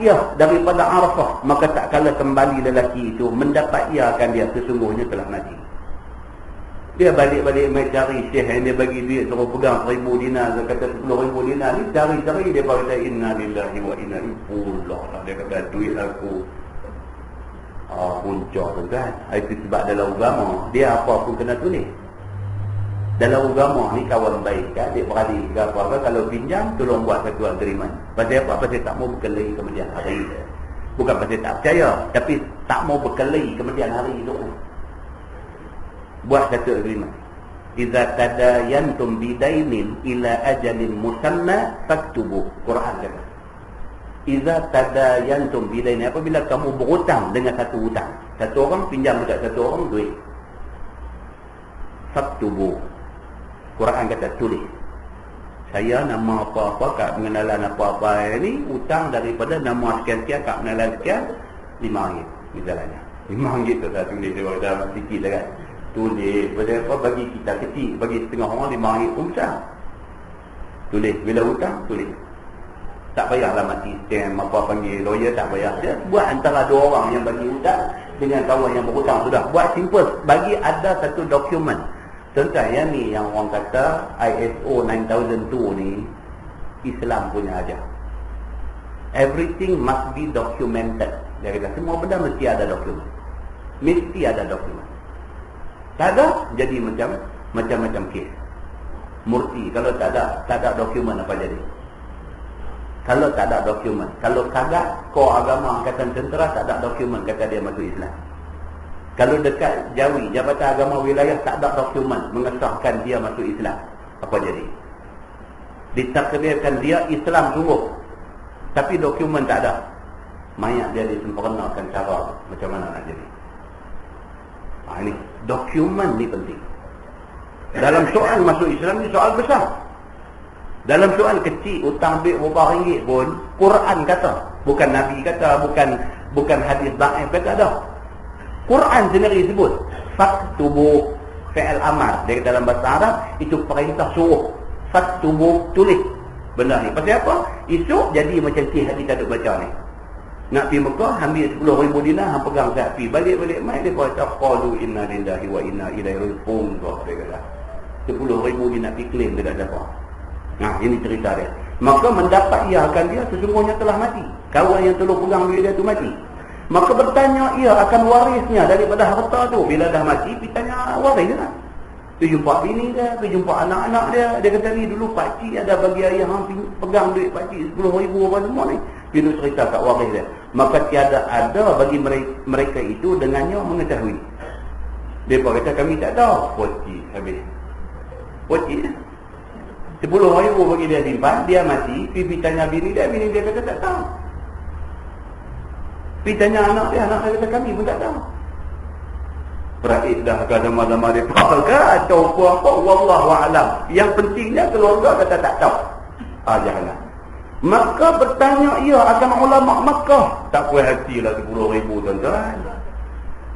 S1: ia daripada Arafah, maka tak kala kembali lelaki itu mendapat ia akan dia sesungguhnya telah mati. Dia balik-balik mai cari syekh yang dia bagi duit suruh pegang 1000 dinar, dia kata 10,000 dinar ni cari-cari dia kata inna lillahi wa inna ilaihi raji'un. Dia kata duit aku punca tu kan. Itu sebab dalam agama dia apa pun kena tulis. Dalam agama ni kawan baik kan, adik-beradik ke apa-apa, kalau pinjam tolong buat satu agreement. Pasal apa? Pasal tak mau berkelahi kemudian hari. Bukan pasal tak percaya, tapi tak mau berkelahi kemudian hari itu. Buat satu agreement. Idza tadayantum bidainin ila ajalin musamma faktubu. Quran kata. Idza tadayantum bidainin, apabila kamu berhutang dengan satu hutang. Satu orang pinjam dekat satu orang duit. Faktubu. Quran kata tulis. Saya nama apa-apa, kat pengenalan apa-apa ni, hutang daripada nama sekian-sekian, kat pengenalan sekian, RM5 misalnya. RM5 tu dah tulis, dia dah sikit dah kan. Tulis, pada apa bagi kita kecil, bagi setengah orang RM5 pun besar. Tulis, bila hutang, tulis. Tak payahlah mati stamp, apa panggil lawyer, tak payah. Dia buat antara dua orang yang bagi hutang dengan kawan yang berhutang sudah. Buat simple, bagi ada satu dokumen. Contoh yang ni yang orang kata ISO 9002 ni Islam punya aja. Everything must be documented. Dia kata semua benda mesti ada dokumen. Mesti ada dokumen. Tak ada, jadi macam-macam kes. Murti, kalau tak ada dokumen apa jadi? Kalau tak ada dokumen, kalau kagak kor agama angkatan tentera tak ada dokumen kata dia masuk Islam. Kalau dekat Jawi, Jabatan Agama Wilayah tak ada dokumen mengesahkan dia masuk Islam, apa jadi? Ditakdirkan dia Islam sungguh, tapi dokumen tak ada. Mayat dia disempurnakan cara macam mana nak jadi? Ini dokumen ni penting. Dalam soal masuk Islam ni soal besar. Dalam soal kecil, hutang duit berapa ringgit pun, Quran kata, bukan Nabi kata, bukan hadis dhaif kata dah. Quran sendiri sebut faktubu, fi'il amar. Dia dalam bahasa Arab itu perintah suruh. Faktubu, tulis benda ni. Pasal apa? Esok jadi macam kisah kita duk baca ni. Nak pergi Mekah, ambil 10,000 dinar, hang pegang sapi. Balik-balik mai dia kata qalu inna lillahi wa inna ilaihi raji'un. Dia kata 10,000 dinar pergi claim dia tak dapat. Nah, ini cerita dia. Maka mendapat ia akan dia sesungguhnya telah mati. Kawan yang tolong pegang duit dia tu mati. Maka bertanya ia akan warisnya daripada harta tu. Bila dah mati, pergi tanya waris dia. Pergi jumpa bini dia, pergi jumpa anak-anak dia. Dia kata ni dulu pakcik ada bagi ayah pegang duit pakcik 10,000 apa semua ni. Dia cerita kat waris dia. Maka tiada ada bagi mereka itu dengannya mengetahui. Dia kata kami tak tahu. Pakcik habis. Pakcik 10,000 bagi dia simpan, dia mati, pergi tanya bini dia kata tak tahu. Pergi tanya anak dia kata kami pun tak tahu. Beraib dah kata sama-sama dia pakar atau apa, wallahu a'lam. Yang pentingnya keluarga kata tak tahu. Jangan. Maka bertanya ia akan ulama Makkah. Tak puas hatilah 10,000 tuan-tuan.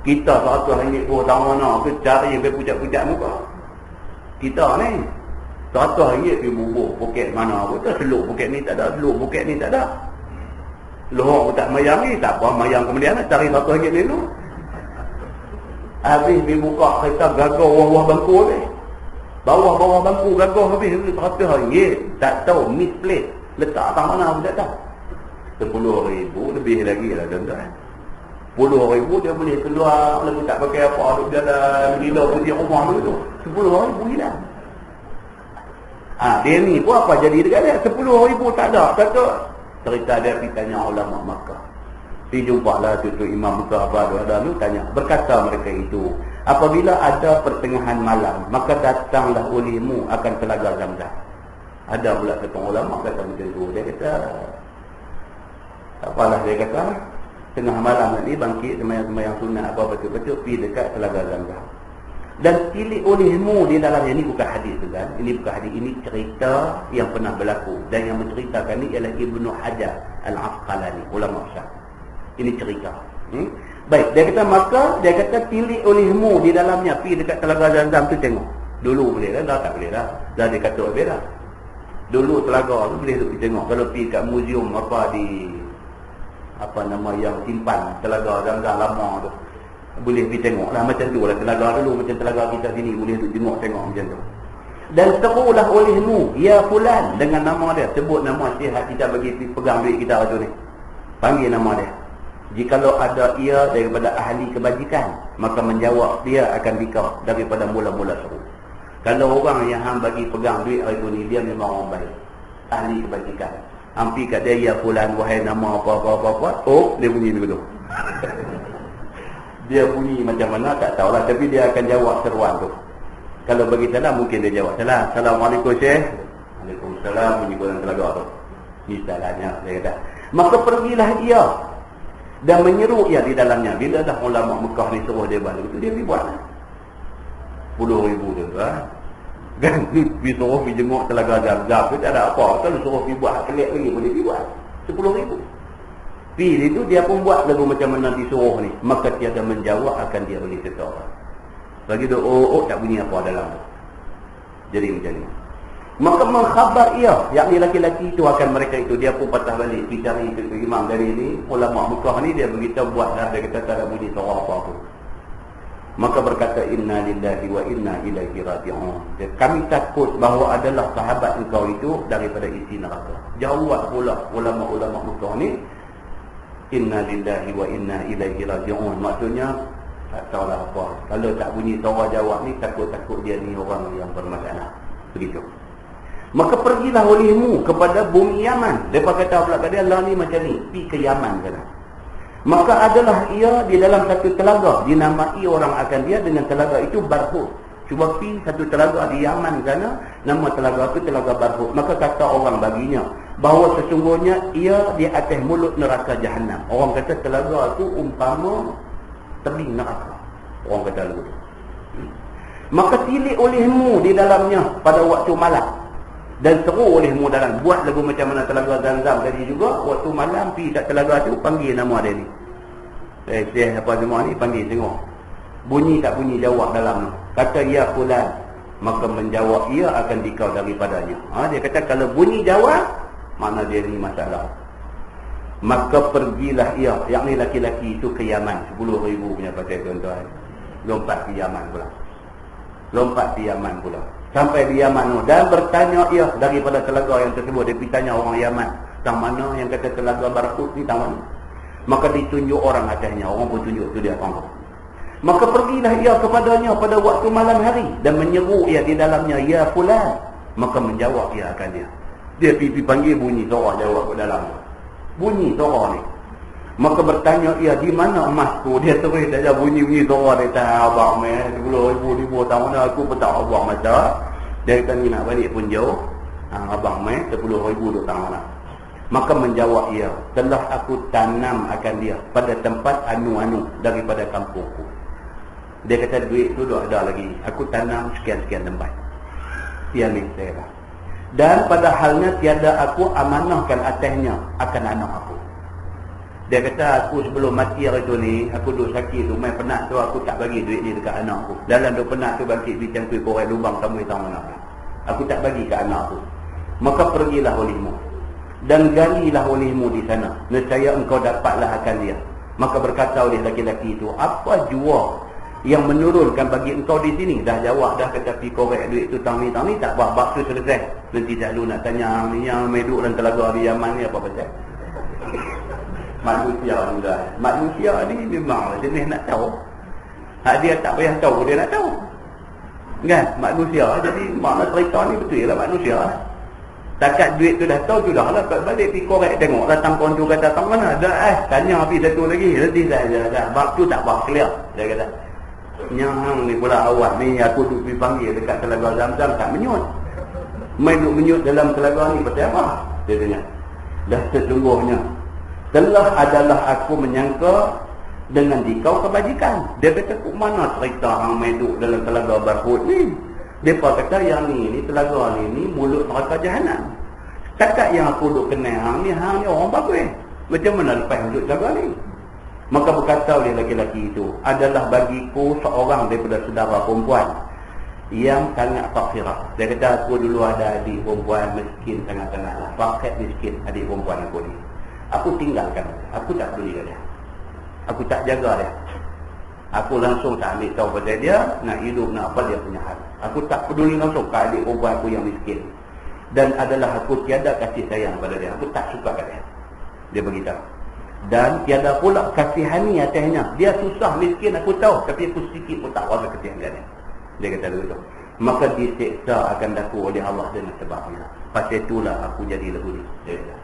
S1: Kita RM100 pun tahu mana ke cari sampai pucat-pucat muka. Kita ni RM100 pergi bubur poket mana pun tak, seluk poket ni tak ada, seluk poket ni tak ada. Lohok tak mayang ni, tak apa mayang kemudian nak cari RM100 ni dulu. Habis pergi buka kereta gagah bawah bangku ni. Bawah bangku gagah habis RM100. Tak tahu misplaced, letak atas mana pun tak tahu. 10,000 lebih lagi lah tuan-tuan. 10,000 dia boleh keluar lagi tak pakai apa, duduk dalam gila putih rumah tu. 10,000 hilang. Dia ni pun apa jadi dekat dia? 10,000 tak ada. Kata cerita dia pergi tanya ulama Makkah. Pergi jumpa lah tu Imam Musa apa ada tu tanya. Berkata mereka itu, apabila ada pertengahan malam, maka datanglah olehmu akan telaga Zamzam. Ada pula satu ulama kata macam tu. Dia kata, apalah dia kata, tengah malam ni bangkit sembahyang sunat apa betul-betul pergi dekat Telaga Zamzam. Dan tilik olehmu di dalamnya, ini bukan hadis kan? Ini bukan hadis, ini cerita yang pernah berlaku, dan yang menceritakan ini ialah Ibnu Hajar Al-Asqalani, ulama Syafi'i. Ini cerita. Baik, dia kata maka dia kata tilik olehmu di dalamnya pergi dekat Telaga Zamzam tu tengok. Dulu boleh dah tak boleh dah. Dah dia kata boleh dah. Dulu telaga tu boleh duk tengok. Kalau pergi kat muzium apa di apa nama yang simpan Telaga Zamzam lama tu, boleh pergi tengok lah. Macam tu lah telaga dulu, macam telaga kita sini, boleh duk tengok macam tu. Dan terulah olehmu ya fulan, dengan nama dia, sebut nama sihat kita bagi pegang duit kita tu ni, panggil nama dia. Jikalau ada ia daripada ahli kebajikan, maka menjawab dia akan dikau daripada mula-mula seru. Kalau orang yang hang bagi pegang duit hari tu ni, dia memang orang baik, ahli kebajikan. Hampir kat dia, ya fulan, wahai nama apa-apa, oh, dia bunyi begitu. Dia bunyi macam mana tak tahulah, tapi dia akan jawab seruan tu. Kalau bagi salam, mungkin dia jawab salam. Assalamualaikum Syekh. Waalaikumsalam, bunyi korang telaga tu. Ni salahnya, dia kata. Maka pergilah ia dan menyeru ia di dalamnya. Bila dah ulama Mekah ni suruh dia balik, itu dia pergi buat. 10,000 tu kan, pergi suruh pergi jenguk Telaga Zamzam tu tak ada apa. Kalau suruh pergi buat kelik lagi, boleh pergi buat 10,000. Pergi itu dia pun buat lagu macam mana disuruh ni. Maka tiada menjawab akan dia oleh seseorang. Lagi dia tak bunyi apa dalam tu. Jadi macam ni. Maka mengkhabar ia, yakni laki-laki itu akan mereka itu. Dia pun patah balik pergi cari ke imam dari ni, ulama Mekah ni, dia beritahu buat dah. Dia kata tak ada bunyi suara apa-apa. Maka berkata, inna lillahi wa inna ilaihi raji'un. Kami takut bahawa adalah sahabat engkau itu daripada isi neraka. Jawab pula ulama-ulama Mekah ni, inna lillahi wa inna ilaihi raji'un. Maksudnya tak tahulah apa. Kalau tak bunyi suara jawab ni, takut-takut dia ni orang yang bermasalah. Begitu. Maka pergilah olehmu kepada bumi Yaman. Mereka kata pula kat dia, Allah ni macam ni, pergi ke Yaman sana. Maka adalah ia di dalam satu telaga, dinamai orang akan dia dengan telaga itu Barhut. Cuba pergi satu telaga di Yaman sana, nama telaga itu Telaga Barhut. Maka kata orang baginya bahawa sesungguhnya ia di atas mulut neraka Jahannam. Orang kata telaga itu umpama tebing neraka. Orang kata begitu. Maka tilik olehmu di dalamnya pada waktu malam, dan seru olehmu dalam. Buat lagu macam mana Telaga Zamzam tadi juga. Waktu malam pergi kat telaga tu, panggil nama dia ni, Syekh apa semua ni, panggil tengok bunyi tak bunyi, jawab dalam. Kata ya fulan, maka menjawab ia akan dikau daripadanya. Dia kata kalau bunyi jawab, mana dia ni masalah. Maka pergilah ia, yakni laki-laki itu ke Yaman. 10,000 punya pakai tuan-tuan. Lompat ke Yaman pula. Sampai di Yaman dan bertanya ia daripada telaga yang tersebut. Dia pergi tanya orang Yaman, tang mana yang kata Telaga Barhut ni, tang mana. Maka ditunjuk orang atasnya. Orang pun tunjuk tu dia tangkap. Maka pergilah ia kepadanya pada waktu malam hari dan menyeru ia di dalamnya, ya fulan. Maka menjawab ia akan dia. Dia pergi panggil, bunyi suara jawab ke dalam. Bunyi suara ni. Maka bertanya ia, di mana emasku? Dia terus saja bunyi suara dia. Tak abang meh, 10,000 tahun dah aku petak abang masa. Dia kata ni nak balik pun jauh. Abang meh 10,000 tahun dah. Maka menjawab ia, telah aku tanam akan dia pada tempat anu-anu daripada kampungku. Dia kata duit tu dah ada lagi. Aku tanam sekian-sekian tempat. Dia ni saya dah. Dan pada halnya tiada aku amanahkan atasnya akan anak aku. Dia kata aku sebelum mati hari tu ni, aku duk sakit tu, main penat tu, aku tak bagi duit ni dekat anak aku. Dalam duk penat tu bangkit bicang tu korek lubang tamu tahu mana. Aku tak bagi ke anak aku. Maka pergilah olehmu dan galilah olehmu di sana. Nescaya engkau dapatlah akan dia. Maka berkata oleh laki-laki itu, apa jua yang menurunkan bagi engkau di sini? Dah jawab dah, kata pergi korek duit tu tang ni tak apa. Bab tu selesai. Nanti selalu nak tanya ni yang meduk dan telaga di Yaman ni apa pasal. Manusia ni memang jenis nak tahu. Dia tak payah tahu, dia nak tahu. Kan? Manusia. Jadi makna cerita ni betul lah manusia. Takat duit tu dah tahu, sudah lah. Balik pergi korek tengok. Datang kawan tu kata, tang mana? Dah tanya habis satu lagi. Nanti dah. Bab tu tak apa, clear. Dia kata, nyang ni pula awak ni, aku duk pergi panggil dekat Telaga Zamzam, tak menyut. Main duk menyut dalam telaga ni pasal apa? Dia tanya. Dah sesungguhnya telah adalah aku menyangka dengan dikau kebajikan. Dia kata, kok mana cerita hang meduk dalam telaga Barhut ni? Depa kata yang ni telaga ni mulut neraka jahanam. Setakat yang aku duk kenal hang ni orang bagus. Macam mana lepas duduk telaga ni? Maka berkata oleh lelaki-lelaki itu, adalah bagiku seorang daripada saudara perempuan yang sangat fakirah. Dia kata, aku dulu ada adik perempuan miskin sangat-sangatlah, fakir miskin adik perempuan aku ni. Aku tinggalkan, aku tak peduli dia. Aku tak jaga dia. Aku langsung tak ambil tahu pasal dia, nak hidup, nak apa dia punya hal. Aku tak peduli langsung ke adik perempuan aku yang miskin. Dan adalah aku tiada kasih sayang pada dia. Aku tak suka kat dia. Dia beritahu. Dan tiada pula kasihani atasnya. Dia susah miskin aku tahu, tapi aku sedikit pun tak rasa kasihan dia. Dia kata begitu. Maka diseksa akan daku oleh Allah dengan sebabnya. Pasal itulah aku jadi lagu ni. Dia kata.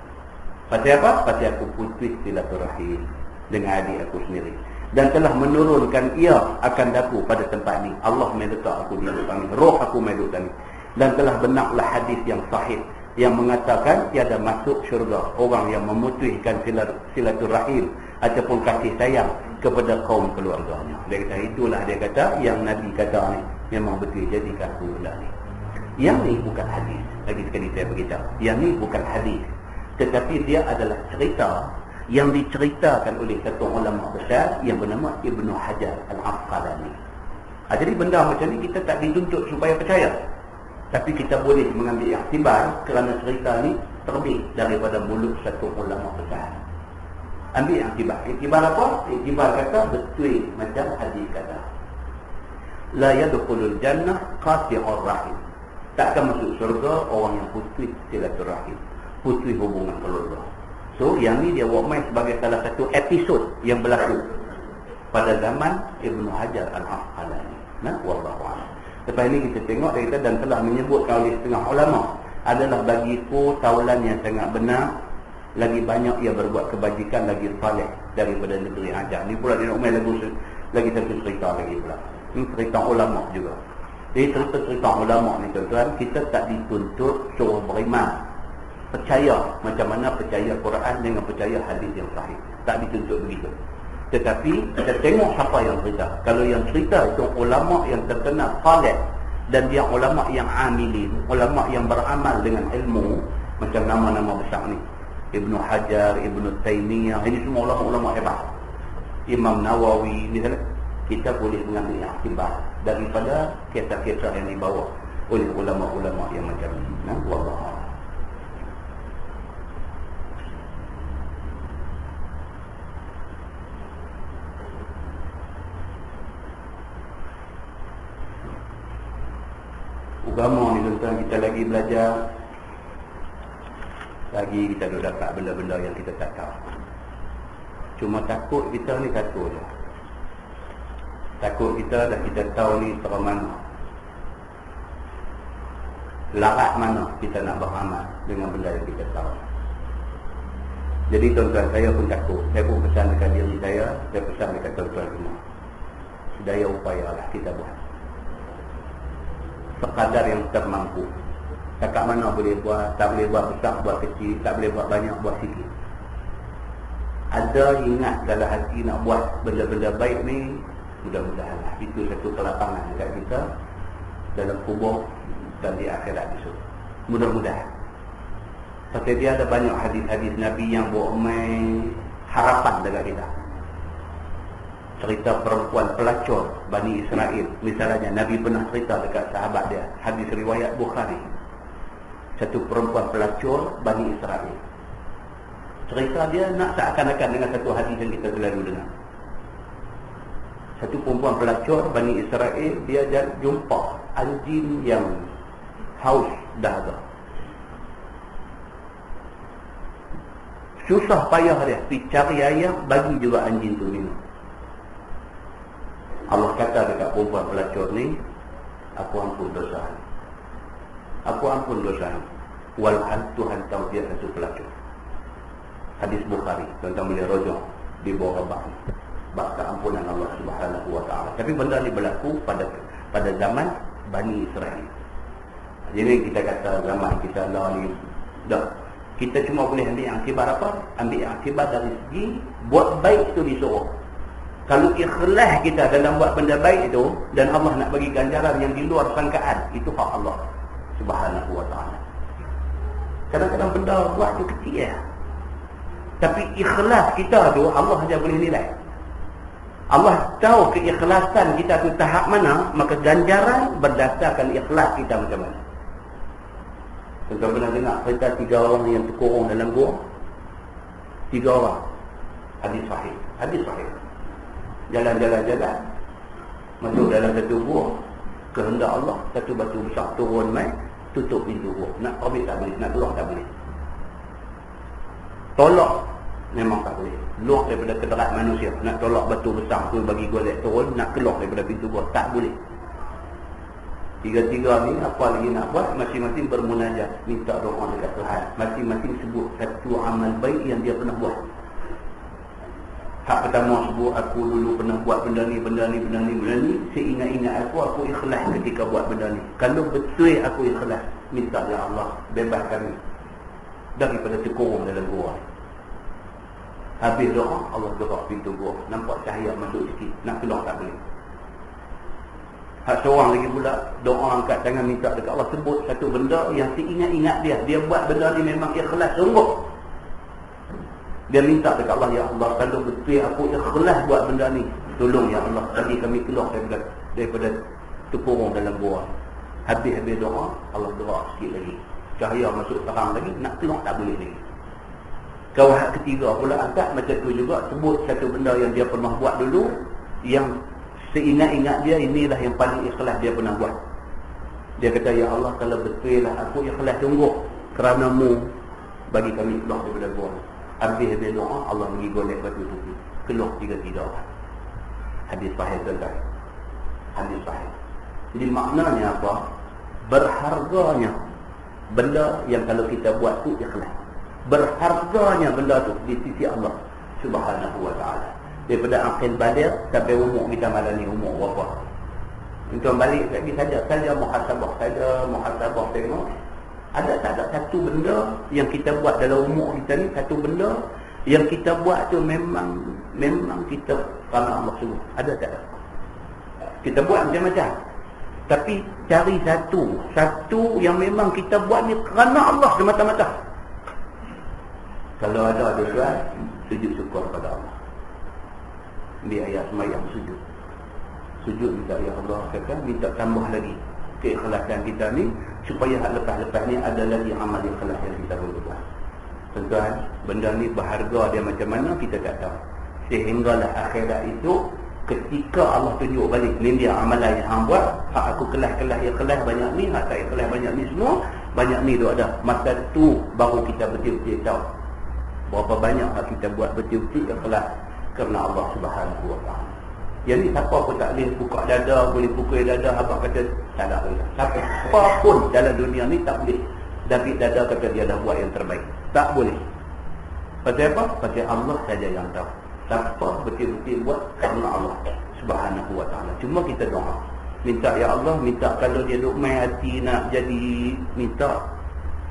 S1: Pasal apa? Pasal aku putus silaturahim dengan adik aku sendiri. Dan telah menurunkan ia akan daku pada tempat ni. Allah meletak aku di tempat ni. Roh aku meletak ni. Dan telah benarlah hadis yang sahih yang mengatakan tiada masuk syurga orang yang memutuskan silaturahim ataupun kasih sayang kepada kaum keluarganya. Dia kata, itulah dia kata yang Nabi kata ni memang betul jadikan pula ni. Yang ni bukan hadis. Lagi sekali saya beritahu, yang ni bukan hadis, tetapi dia adalah cerita yang diceritakan oleh satu ulama besar yang bernama Ibnu Hajar Al-Asqalani. Jadi benda macam ni kita tak dituntut supaya percaya, tapi kita boleh mengambil iktibar kerana cerita ni terbit daripada mulut satu ulama besar. Ambil iktibar. Iktibar apa? Iktibar kata betul macam hadis kata. La yadkhulul jannah qati'ur rahim. Takkan masuk surga orang yang putus silaturahim, putus hubungan keluarga. So yang ni dia buat main sebagai salah satu episod yang berlaku pada zaman Ibnu Hajar Al-Asqalani. Nah, wallahu a'lam. Lepas ini kita tengok dia kata, dan telah menyebutkan oleh setengah ulama adalah bagiku taulan yang sangat benar, lagi banyak ia berbuat kebajikan lagi saleh daripada negeri Hajar. Ni pula dia nak main lagu lagi satu cerita lagi pula. Ini cerita ulama juga. Jadi cerita ulama ni tuan-tuan, kita tak dituntut suruh beriman, percaya macam mana percaya Quran dengan percaya hadis yang sahih. Tak dituntut begitu. Tetapi kita tengok siapa yang cerita. Kalau yang cerita itu ulama yang terkenal saleh dan dia ulama yang amilin, ulama yang beramal dengan ilmu, macam nama-nama besar ni, Ibnu Hajar, Ibnu Taimiyah, ini semua ulama-ulama hebat. Imam Nawawi misalnya, kita boleh mengambil iktibar daripada kisah-kisah yang dibawa oleh ulama-ulama yang macam ni. Nah, wallahu. Agama ni tuan-tuan, kita lagi belajar, lagi kita dah dapat benda-benda yang kita tak tahu. Cuma takut kita ni satu je. Takut kita dah kita tahu ni cara mana, larat mana kita nak beramal dengan benda yang kita tahu. Jadi tuan-tuan, saya pun takut. Saya pun pesan dekat diri saya pesan dekat tuan-tuan semua, sedaya upayalah kita buat sekadar yang termampu. Cakap mana boleh buat, tak boleh buat besar, buat kecil, tak boleh buat banyak, buat sikit. Ada ingat dalam hati nak buat benda-benda baik ni, mudah-mudahan itu satu kelapangan dekat kita dalam kubur dan di akhirat besok. Mudah-mudahan. Pasal dia ada banyak hadis-hadis Nabi yang buat main harapan dekat kita. Cerita perempuan pelacur Bani Israel misalnya, Nabi pernah cerita dekat sahabat dia, hadis riwayat Bukhari. Satu perempuan pelacur Bani Israel, cerita dia nak seakan-akan dengan satu hadis yang kita selalu dengar. Satu perempuan pelacur Bani Israel, dia jumpa anjing yang haus dahaga. Susah payah dia pergi cari air, bagi juga anjing tu minum. Allah kata dekat perempuan pelacur ni, aku ampun dosa, aku ampun dosa, walhal Tuhan tahu dia satu pelacur. Hadis Bukhari, tuan-tuan boleh rojok di bawah bab keampunan Allah Subhanahu wa taala. Tapi benda ni berlaku pada zaman Bani Israel. Jadi kita kata zaman kita lah ni dah, Kita cuma boleh ambil aktibar apa? Ambil aktibar dari segi buat baik itu disuruh. Kalau ikhlas kita dalam buat benda baik itu, dan Allah nak bagi ganjaran yang di luar sangkaan, itu hak Allah Subhanahu wa ta'ala. Kadang-kadang benda buat tu kecil ya. Tapi ikhlas kita tu Allah saja boleh nilai. Allah tahu keikhlasan kita tu tahap mana, maka ganjaran berdasarkan ikhlas kita macam mana. Tuan pernah dengar cerita 3 orang yang terkurung dalam gua? 3 orang. Hadis sahih. Hadis sahih. Jalan-jalan masuk dalam satu gua, kehendak Allah, satu batu besar turun mai, tutup pintu gua. Nak ambil tak boleh, nak keluar tak boleh. Tolak memang tak boleh. Luar daripada kedarat manusia. Nak tolak batu besar tu bagi golek turun, nak keluar daripada pintu gua tak boleh. Tiga-tiga ni apa lagi nak buat? Masing-masing bermunajat, minta doa dekat Tuhan. Masing-masing sebut satu amal baik yang dia pernah buat. Hak pertama sebut, aku dulu pernah buat benda ni. Seingat-ingat aku ikhlas ketika buat benda ni. Kalau betul aku ikhlas, minta ya Allah bebas kami daripada terkurung dalam gua. Habis doa, Allah gerak pintu gua. Nampak cahaya masuk sikit, nak keluar tak boleh. Hak seorang lagi pula doa angkat tangan minta dekat Allah, sebut satu benda yang seingat-ingat dia buat benda ni memang ikhlas sungguh. Dia minta dekat Allah, ya Allah kalau betul aku ikhlas buat benda ni, tolong ya Allah bagi kami keluar daripada terkurung dalam gua. Habis doa, Allah gerak sikit lagi, cahaya masuk terang lagi, nak keluar tak boleh lagi. Kawan ketiga pula angkat macam tu juga, sebut satu benda yang dia pernah buat dulu, yang seingat-ingat dia inilah yang paling ikhlas dia pernah buat. Dia kata, ya Allah kalau betul lah aku ikhlas sungguh kerana-Mu, bagi kami keluar daripada gua. Habis doa, Allah bagi golek batu tu keluar 3 orang. Hadis sahih tuan. Hadis sahih. Jadi maknanya apa? Berharganya benda yang kalau kita buat tu ikhlas. Berharganya benda tu di sisi Allah Subhanahu wa ta'ala. Daripada akhir baligh sampai umur kita malam ni, umur berapa? Tuan balik lagi saja muhasabah tengok. Ada tak ada satu benda yang kita buat dalam umur kita ni, satu benda yang kita buat tu memang kita kerana Allah sungguh. Ada tak ada? Kita buat macam-macam. Tapi cari satu yang memang kita buat ni kerana Allah semata-mata. Kalau ada tuan, sujud syukur pada Allah. Dia ayat semayang sujud minta ya Allah, kata minta tambah lagi keikhlasan kita ni, supaya lepas-lepas ni ada lagi amal ikhlas yang kita boleh buat. Tuan, benda ni berharga dia macam mana kita tak tahu. Sehinggalah akhirat itu, ketika Allah tunjuk balik ni dia amalan yang hang buat, hak aku ikhlas banyak ni, hak tak ikhlas banyak ni, semua banyak ni tu ada. Masa tu baru kita betul-betul tahu berapa banyak hak kita buat betul-betul ikhlas kerana Allah Subhanahu wa ta'ala. Yang ni siapa pun tak boleh buka dada, boleh pukul dada, abang kata tak ada. Siapa pun dalam dunia ni tak boleh David dada kata dia dah buat yang terbaik. Tak boleh. Pasal apa? Pasal Allah saja yang tahu. Siapa betul-betul buat kerana Allah Subhanahu wa ta'ala. Cuma kita doa, minta ya Allah, minta kalau dia duk main hati nak jadi, minta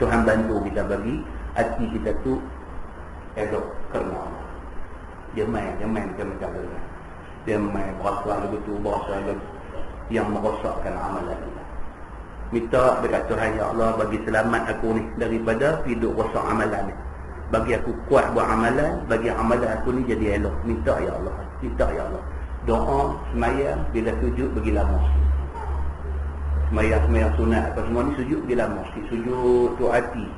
S1: Tuhan bantu kita bagi hati kita tu elok kerana Allah. Dia main macam-macam tu. Dia main berasa lagu tu, berasa lagu yang merosakkan amalan kita. Minta dekat Tuhan, ya Allah bagi selamat aku ni daripada hidup rosak amalan ni. Bagi aku kuat buat amalan, bagi amalan aku ni jadi elok. Minta ya Allah, minta ya Allah. Doa semayang bila sujud bagi lama. Semayang sunat apa semua ni sujud bagi lama. Sujud tu hati,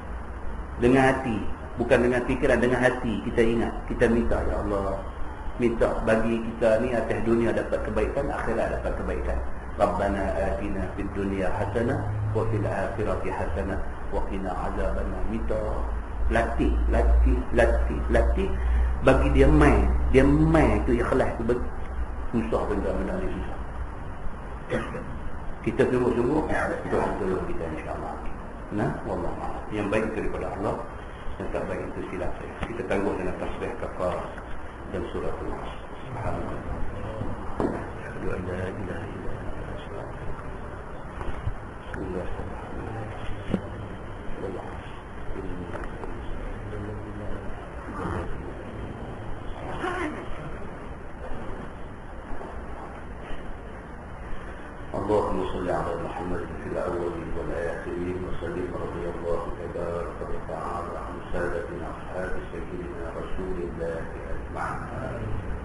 S1: dengan hati, bukan dengan fikiran, dengan hati kita ingat, kita minta ya Allah, minta bagi kita ni atas dunia dapat kebaikan, akhirat dapat kebaikan. Rabbana atina fid dunya hasanah wa fil akhirati hasanah wa qina azabannar. Minta latih bagi dia main tu ikhlas tu susah benda-benda ni susah. Kita sungguh-sungguh Tuhan tolong kita insya-Allah. Nah, wallahu a'lam. Yang baik daripada Allah, yang tak baik itu silap saya. Kita tangguh dengan tasbih kafarah dan surah Al-Nas. Subhanallah. Asyhadu an la ilaha illa anta astaghfiruka wa atubu ilaik. اللهم صل على محمد في الأولين والآخرين وسلم رضي الله تبارك وتعالى عن سادتنا أصحاب سيدنا رسول الله أجمعين.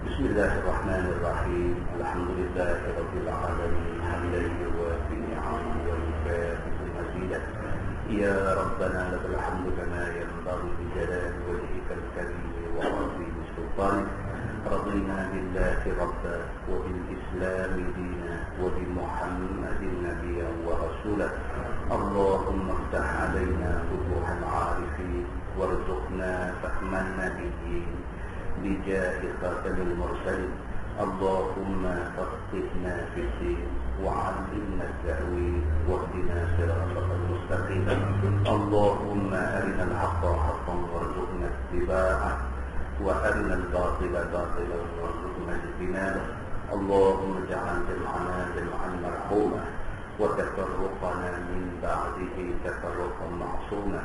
S1: بسم الله الرحمن الرحيم. الحمد لله رب العالمين حمدا يوافي نعمه ويكافئ مزيده. يا ربنا لك الحمد كما ينبغي بجلال وجهك الكريم وعظيم سلطانك. رضينا بالله ربا وبالإسلام دينا وبمحمد نبيا ورسولا. اللهم افتح علينا فتوح العارفين وارزقنا فهم النبيين بجاه خاتم المرسلين. اللهم فقهنا في الدين وعلمنا التأويل واهدنا صراطك المستقيم. اللهم أرنا الحق حقا وارزقنا اتباعه وأرنا الباطل باطلا وارزقنا اجتنابه. اللهم اجعل جمعنا جمعا مرحوما وتفرقنا من بعده تفرقا معصوما.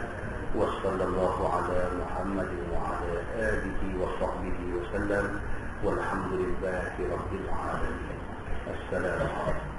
S1: وصلى الله على محمد وعلى آله وصحبه وسلم والحمد لله رب العالمين. السلام عليكم.